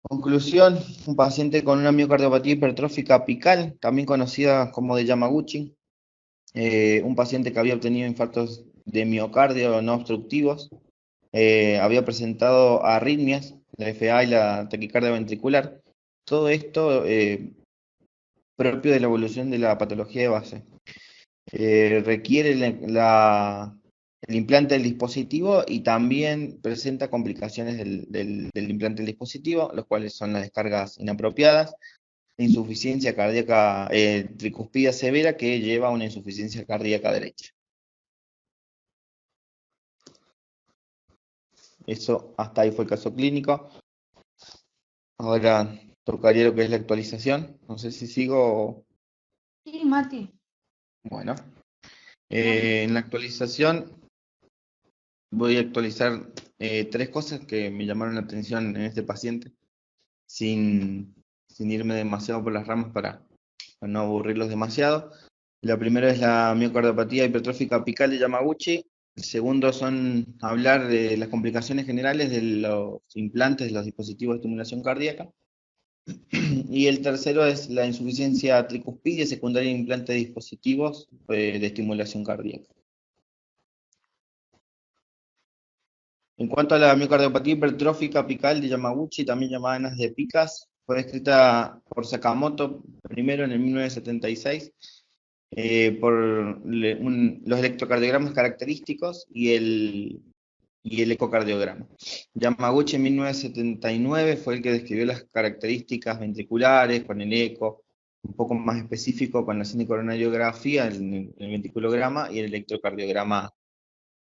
conclusión: un paciente con una miocardiopatía hipertrófica apical, también conocida como de Yamaguchi, un paciente que había obtenido infartos de miocardio no obstructivos, había presentado arritmias, la FA y la taquicardia ventricular. Todo esto propio de la evolución de la patología de base. Requiere el implante del dispositivo y también presenta complicaciones del implante del dispositivo, los cuales son las descargas inapropiadas, insuficiencia cardíaca tricuspida severa que lleva a una insuficiencia cardíaca derecha. Eso hasta ahí fue el caso clínico. Ahora tocaría lo que es la actualización. No sé si sigo. Sí, Mati. Bueno, en la actualización voy a actualizar 3 cosas que me llamaron la atención en este paciente, sin irme demasiado por las ramas para no aburrirlos demasiado. La primera es la miocardiopatía hipertrófica apical de Yamaguchi. El segundo son hablar de las complicaciones generales de los implantes de los dispositivos de estimulación cardíaca. Y el tercero es la insuficiencia tricuspidia secundaria de implante de dispositivos de estimulación cardíaca. En cuanto a la miocardiopatía hipertrófica apical de Yamaguchi, también llamada enas de Picas, fue descrita por Sakamoto primero en el 1976 por los electrocardiogramas característicos y el ecocardiograma. Yamaguchi en 1979 fue el que describió las características ventriculares con el eco, un poco más específico con la cinecoronariografía, el ventriculograma y el electrocardiograma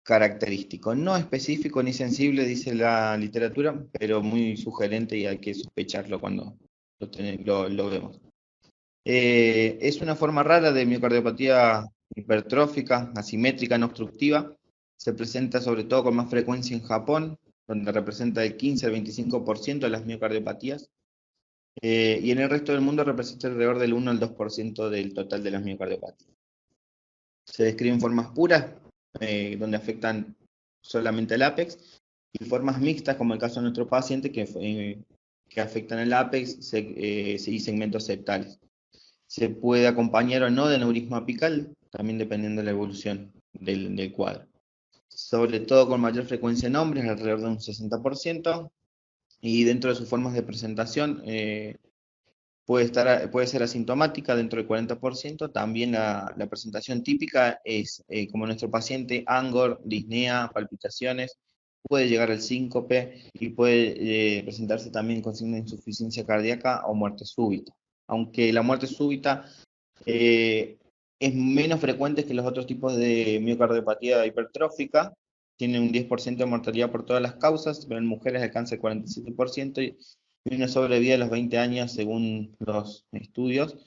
característico. No específico ni sensible, dice la literatura, pero muy sugerente y hay que sospecharlo cuando lo vemos. Es una forma rara de miocardiopatía hipertrófica, asimétrica, no obstructiva. Se presenta sobre todo con más frecuencia en Japón, donde representa el 15 al 25% de las miocardiopatías. Y en el resto del mundo representa alrededor del 1 al 2% del total de las miocardiopatías. Se describen formas puras, donde afectan solamente el ápex, y formas mixtas, como el caso de nuestro paciente, que afectan el ápex y segmentos septales. Se puede acompañar o no de aneurisma apical, también dependiendo de la evolución del cuadro. Sobre todo con mayor frecuencia en hombres, alrededor de un 60%, y dentro de sus formas de presentación puede ser asintomática dentro del 40%. También la presentación típica es, como nuestro paciente, angor, disnea, palpitaciones, puede llegar al síncope y puede presentarse también con signos de insuficiencia cardíaca o muerte súbita. Aunque la muerte súbita es menos frecuente que los otros tipos de miocardiopatía hipertrófica, tiene un 10% de mortalidad por todas las causas, pero en mujeres alcanza el 47% y una sobrevida a los 20 años, según los estudios,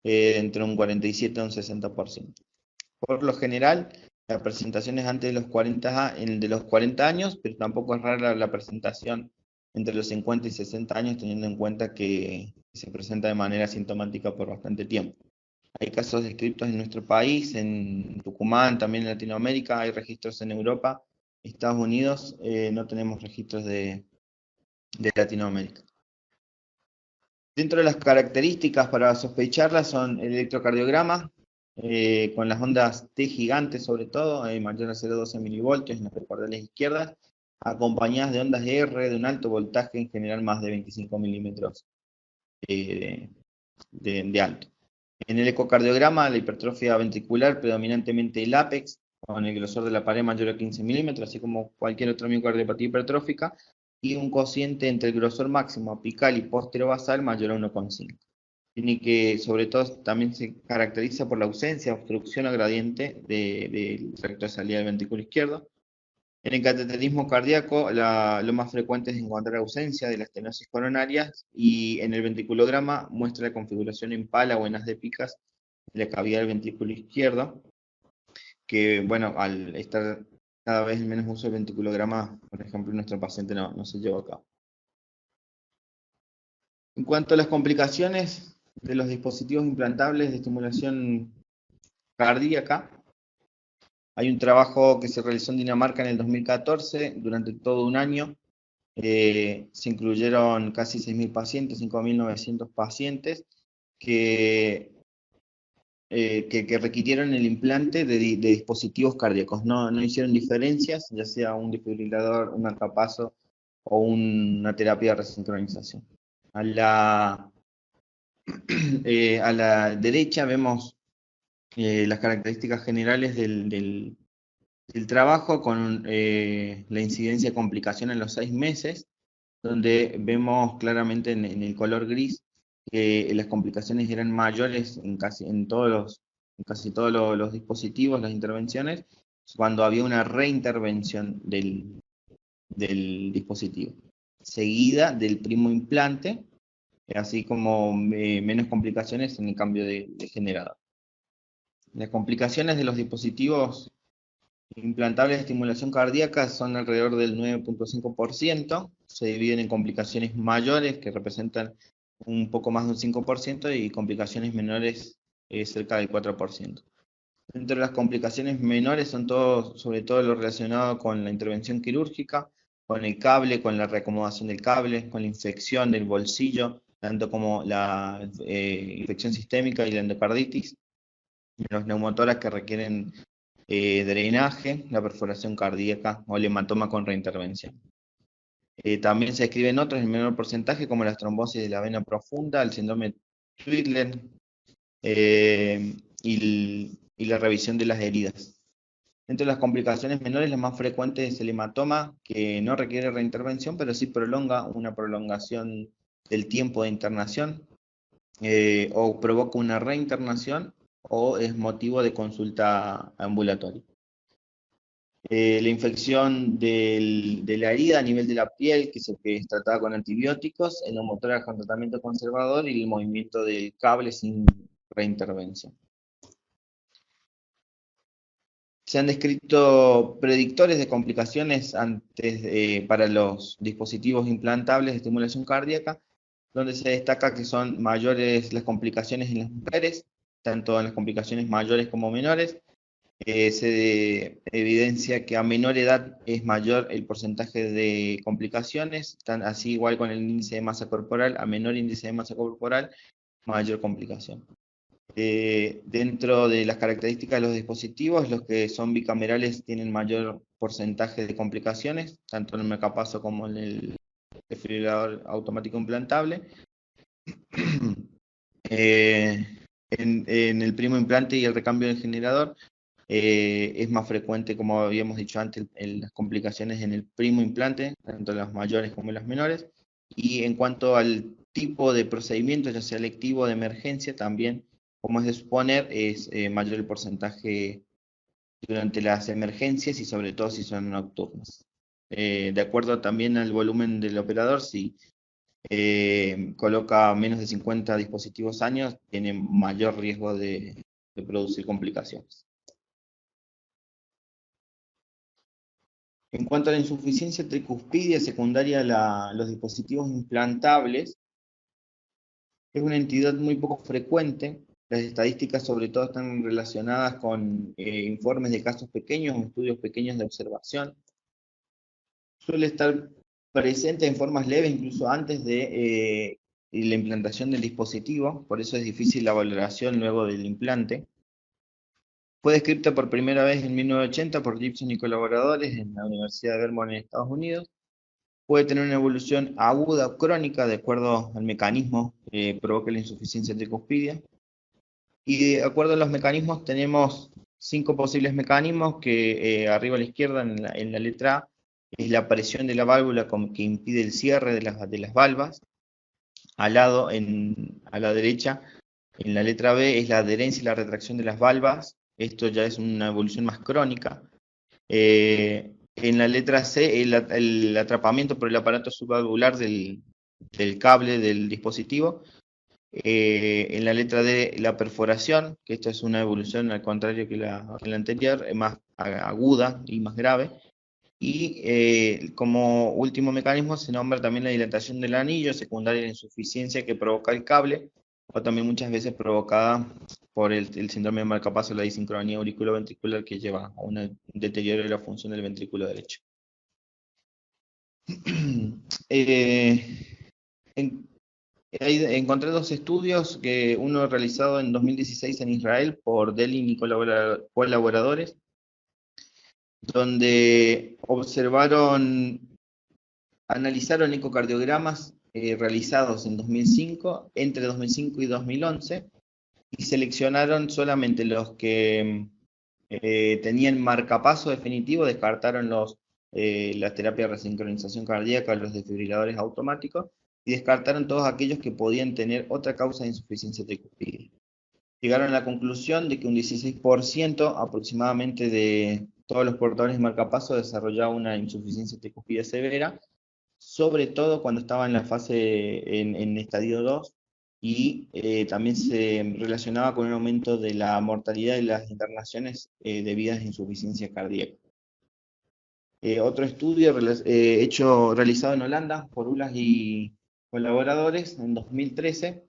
entre un 47 y un 60%. Por lo general, la presentación es antes de los 40 años, pero tampoco es rara la presentación entre los 50 y 60 años, teniendo en cuenta que se presenta de manera sintomática por bastante tiempo. Hay casos descritos en nuestro país, en Tucumán, también en Latinoamérica, hay registros en Europa, Estados Unidos, no tenemos registros de Latinoamérica. Dentro de las características para sospecharlas son el electrocardiograma, con las ondas T gigantes sobre todo, mayor a 0,12 milivoltios en las precordiales izquierdas, acompañadas de ondas R de un alto voltaje, en general más de 25 milímetros de alto. En el ecocardiograma, la hipertrofia ventricular, predominantemente el ápex, con el grosor de la pared mayor a 15 milímetros, así como cualquier otra miocardiopatía hipertrófica, y un cociente entre el grosor máximo apical y posterobasal mayor a 1,5. Tiene que, sobre todo, también se caracteriza por la ausencia de obstrucción o gradiente del recto de salida del ventrículo izquierdo. En el cateterismo cardíaco, lo más frecuente es encontrar ausencia de la estenosis coronaria, y en el ventriculograma muestra la configuración en pala o en haz de picas de la cavidad del ventrículo izquierdo, que, bueno, al estar cada vez menos uso del ventriculograma, por ejemplo, nuestro paciente no se lleva a cabo. En cuanto a las complicaciones de los dispositivos implantables de estimulación cardíaca, hay un trabajo que se realizó en Dinamarca en el 2014, durante todo un año. Se incluyeron casi 6.000 pacientes, 5.900 pacientes, que requirieron el implante de dispositivos cardíacos. No hicieron diferencias, ya sea un desfibrilador, un marcapaso o una terapia de resincronización. A la derecha vemos las características generales del trabajo, con la incidencia de complicación en los 6 meses, donde vemos claramente en el color gris que las complicaciones eran mayores en casi todos los dispositivos, las intervenciones, cuando había una reintervención del dispositivo, seguida del primo implante, así como menos complicaciones en el cambio de generador. Las complicaciones de los dispositivos implantables de estimulación cardíaca son alrededor del 9,5%, se dividen en complicaciones mayores, que representan un poco más de un 5%, y complicaciones menores cerca del 4%. Dentro de las complicaciones menores son sobre todo lo relacionado con la intervención quirúrgica, con el cable, con la reacomodación del cable, con la infección del bolsillo, tanto como la infección sistémica y la endocarditis, los neumotoras que requieren drenaje, la perforación cardíaca o el hematoma con reintervención. También se describen otros en menor porcentaje, como la trombosis de la vena profunda, el síndrome Twigler y la revisión de las heridas. Entre las complicaciones menores, la más frecuente es el hematoma, que no requiere reintervención, pero sí prolonga una prolongación del tiempo de internación, o provoca una reinternación, o es motivo de consulta ambulatoria. La infección de la herida a nivel de la piel, que es tratada con antibióticos, el neumotórax con tratamiento conservador, y el movimiento del cable sin reintervención. Se han descrito predictores de complicaciones para los dispositivos implantables de estimulación cardíaca, donde se destaca que son mayores las complicaciones en las mujeres, tanto en las complicaciones mayores como menores. Se evidencia que a menor edad es mayor el porcentaje de complicaciones, así igual con el índice de masa corporal, a menor índice de masa corporal, mayor complicación. Dentro de las características de los dispositivos, los que son bicamerales tienen mayor porcentaje de complicaciones, tanto en el marcapaso como en el desfibrilador automático implantable. En el primo implante y el recambio del generador, es más frecuente, como habíamos dicho antes, las complicaciones en el primo implante, tanto las mayores como las menores. Y en cuanto al tipo de procedimiento, ya sea electivo o de emergencia, también, como es de suponer, es mayor el porcentaje durante las emergencias, y sobre todo si son nocturnas. De acuerdo también al volumen del operador, si coloca menos de 50 dispositivos años, tiene mayor riesgo de producir complicaciones. En cuanto a la insuficiencia tricuspidia secundaria a los dispositivos implantables, es una entidad muy poco frecuente, Las estadísticas sobre todo están relacionadas con informes de casos pequeños o estudios pequeños de observación. Suele estar presente en formas leves incluso antes de la implantación del dispositivo, por eso es difícil la valoración luego del implante. Fue descrita por primera vez en 1980 por Gibson y colaboradores en la Universidad de Vermont en Estados Unidos. Puede tener una evolución aguda o crónica de acuerdo al mecanismo que provoca la insuficiencia tricuspidia. Y de acuerdo a los mecanismos tenemos 5 posibles mecanismos que arriba a la izquierda en la letra A es la presión de la válvula que impide el cierre de las valvas. Al lado, a la derecha, en la letra B es la adherencia y la retracción de las valvas. Esto ya es una evolución más crónica. En la letra C, el atrapamiento por el aparato subvalvular del cable del dispositivo. En la letra D, la perforación, que esta es una evolución al contrario que la anterior, más aguda y más grave. Y como último mecanismo se nombra también la dilatación del anillo, secundaria a la insuficiencia que provoca el cable, o también muchas veces provocada por el síndrome de marcapaso, la disincronía auriculoventricular que lleva a un deterioro de la función del ventrículo derecho. Encontré 2 estudios, uno realizado en 2016 en Israel por Delin y colaboradores, donde analizaron ecocardiogramas realizados en 2005, entre 2005 y 2011, y seleccionaron solamente los que tenían marcapaso definitivo, descartaron las terapias de resincronización cardíaca, los desfibriladores automáticos, y descartaron todos aquellos que podían tener otra causa de insuficiencia tricuspidia. Llegaron a la conclusión de que un 16% aproximadamente de todos los portadores de marcapaso desarrollaban una insuficiencia tricuspidia severa, sobre todo cuando estaba en la fase en estadio 2, y también se relacionaba con un aumento de la mortalidad de las internaciones debidas a insuficiencia cardíaca. Otro estudio realizado en Holanda por Ulas y colaboradores en 2013,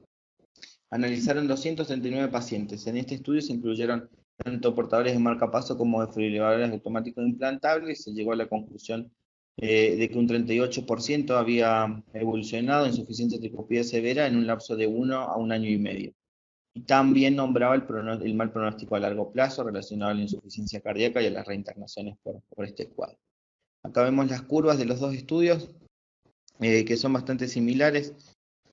analizaron 239 pacientes. En este estudio se incluyeron tanto portadores de marcapaso como desfibriladores automáticos implantables, y se llegó a la conclusión de que un 38% había evolucionado en insuficiencia tricuspidia severa en un lapso de 1 a 1 año y medio. Y también nombraba el mal pronóstico a largo plazo relacionado a la insuficiencia cardíaca y a las reinternaciones por este cuadro. Acá vemos las curvas de los 2 estudios, que son bastante similares.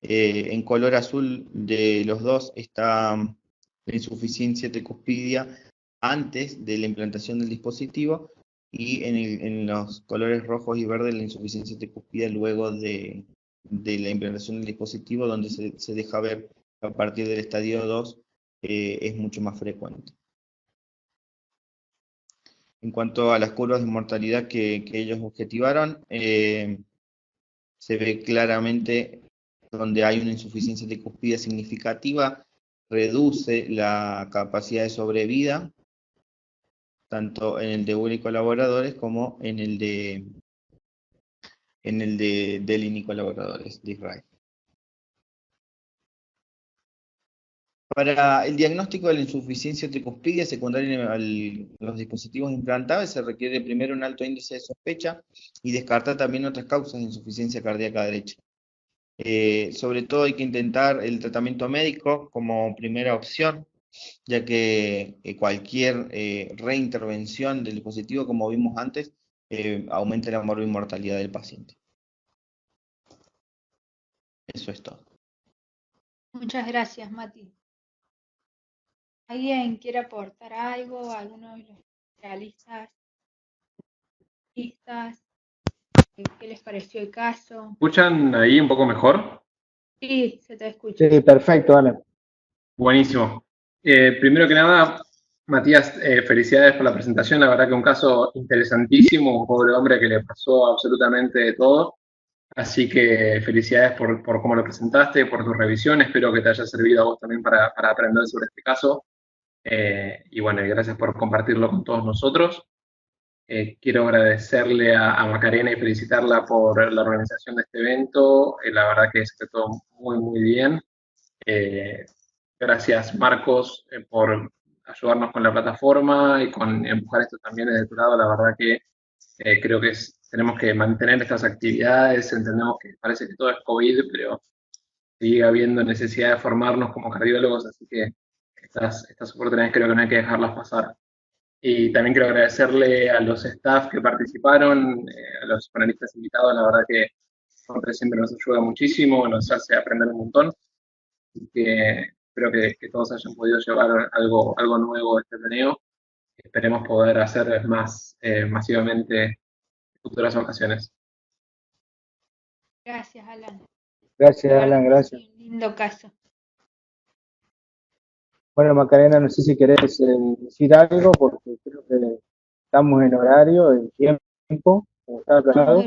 En color azul de los 2 está la insuficiencia tricuspidia antes de la implantación del dispositivo, y en los colores rojos y verdes la insuficiencia tricuspidia luego de la implantación del dispositivo, donde se deja ver que a partir del estadio 2 es mucho más frecuente. En cuanto a las curvas de mortalidad que ellos objetivaron, se ve claramente donde hay una insuficiencia tricuspidia significativa, reduce la capacidad de sobrevida, tanto en el de Ull y colaboradores como en el de Delin y colaboradores de Israel. Para el diagnóstico de la insuficiencia tricuspidia secundaria a los dispositivos implantables se requiere primero un alto índice de sospecha y descartar también otras causas de insuficiencia cardíaca derecha. Sobre todo hay que intentar el tratamiento médico como primera opción, ya que cualquier reintervención del dispositivo, como vimos antes, aumenta la mortalidad del paciente. Eso es todo. Muchas gracias, Mati. ¿Alguien quiere aportar algo? ¿Alguno de los especialistas? ¿Qué les pareció el caso? ¿Escuchan ahí un poco mejor? Sí, se te escucha. Sí, perfecto, Alan. Buenísimo. Primero que nada, Matías, felicidades por la presentación. La verdad que un caso interesantísimo, un pobre hombre que le pasó absolutamente de todo. Así que felicidades por cómo lo presentaste, por tu revisión. Espero que te haya servido a vos también para aprender sobre este caso. Y bueno, gracias por compartirlo con todos nosotros. Quiero agradecerle a Macarena y felicitarla por la organización de este evento. La verdad que se todo muy, muy bien. Gracias, Marcos, por ayudarnos con la plataforma y con empujar esto también desde tu lado. La verdad que creo que tenemos que mantener estas actividades. Entendemos que parece que todo es COVID, pero sigue habiendo necesidad de formarnos como cardiólogos, así que estas oportunidades creo que no hay que dejarlas pasar. Y también quiero agradecerle a los staff que participaron, a los panelistas invitados. La verdad que Jorge siempre nos ayuda muchísimo, nos hace aprender un montón. Así que espero que todos hayan podido llevar algo nuevo a este torneo. Esperemos poder hacer más masivamente en futuras ocasiones. Gracias, Alan. Gracias, La verdad Alan, que gracias. sí, un lindo caso. Bueno, Macarena, no sé si querés decir algo, porque creo que estamos en horario, en tiempo, como estaba planeado.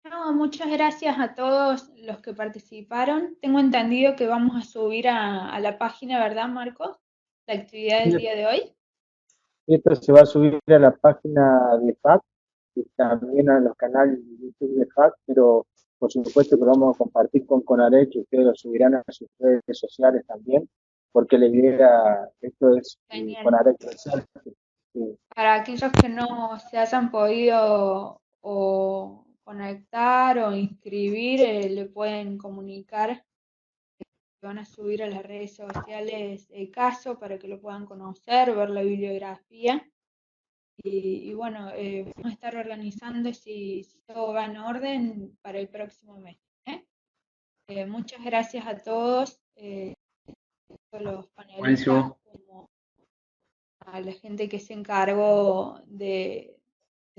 No, muchas gracias a todos los que participaron. Tengo entendido que vamos a subir a la página, ¿verdad, Marcos? La actividad del día de hoy. Esto se va a subir a la página de FAC y también a los canales de YouTube de FAC, pero por supuesto que lo vamos a compartir con CONAREC, que ustedes lo subirán a sus redes sociales también, porque la idea, esto es CONAREC Resalta. Para aquellos que no se hayan podido o conectar o inscribir, le pueden comunicar que van a subir a las redes sociales el caso para que lo puedan conocer, ver la bibliografía. Y bueno, vamos a estar organizando si todo va en orden para el próximo mes. Muchas gracias a todos, los panelistas, Buenísimo. como a la gente que se encargó de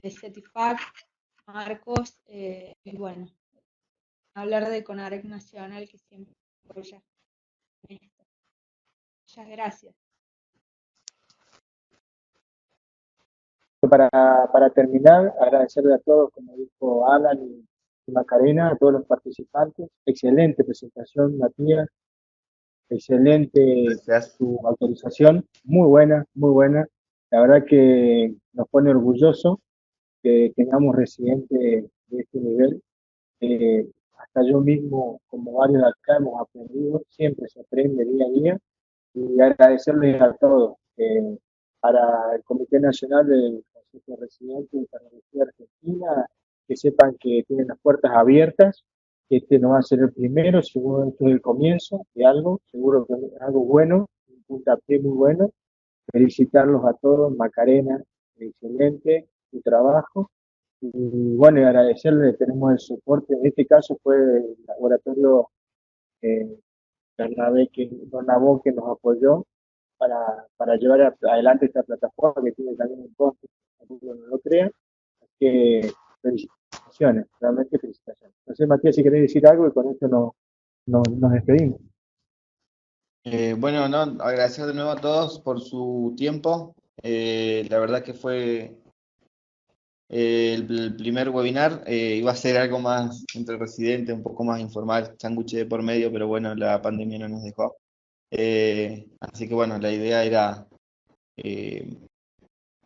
CETIFAC, Marcos, y bueno, hablar de CONAREC Nacional, que siempre apoya esto. Muchas gracias. Para terminar, agradecerle a todos, como dijo Alan y Macarena, a todos los participantes. Excelente presentación, Matías. Excelente su autorización, muy buena, muy buena. La verdad que nos pone orgulloso que tengamos residentes de este nivel. Hasta yo mismo, como varios de acá, hemos aprendido, siempre se aprende día a día. Y agradecerles a todos. Para el Comité Nacional del Consejo de Residentes de Cardiología Argentina, que sepan que tienen las puertas abiertas, que este no va a ser el primero, seguro esto es el comienzo de algo, seguro que es algo bueno, un puntapié muy bueno. Felicitarlos a todos, Macarena, excelente tu trabajo. Y bueno, y agradecerles, tenemos el soporte, en este caso fue el laboratorio Bernabé que nos apoyó para llevar adelante esta plataforma que tiene también un costo, aunque no lo crean. Que felicitaciones, realmente felicitaciones. No sé, Matías, si querés decir algo y con esto nos despedimos. Bueno, no, agradecer de nuevo a todos por su tiempo. La verdad que fue el primer webinar. Iba a ser algo más entre residentes, un poco más informal, sándwich de por medio, pero bueno, la pandemia no nos dejó. Así que bueno, la idea era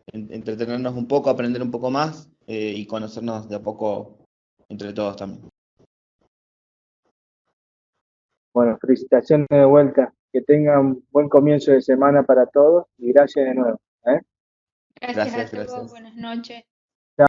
entretenernos un poco, aprender un poco más y conocernos de a poco entre todos también. Bueno, felicitaciones de vuelta. Que tengan buen comienzo de semana para todos y gracias de nuevo. Gracias a todos, buenas noches.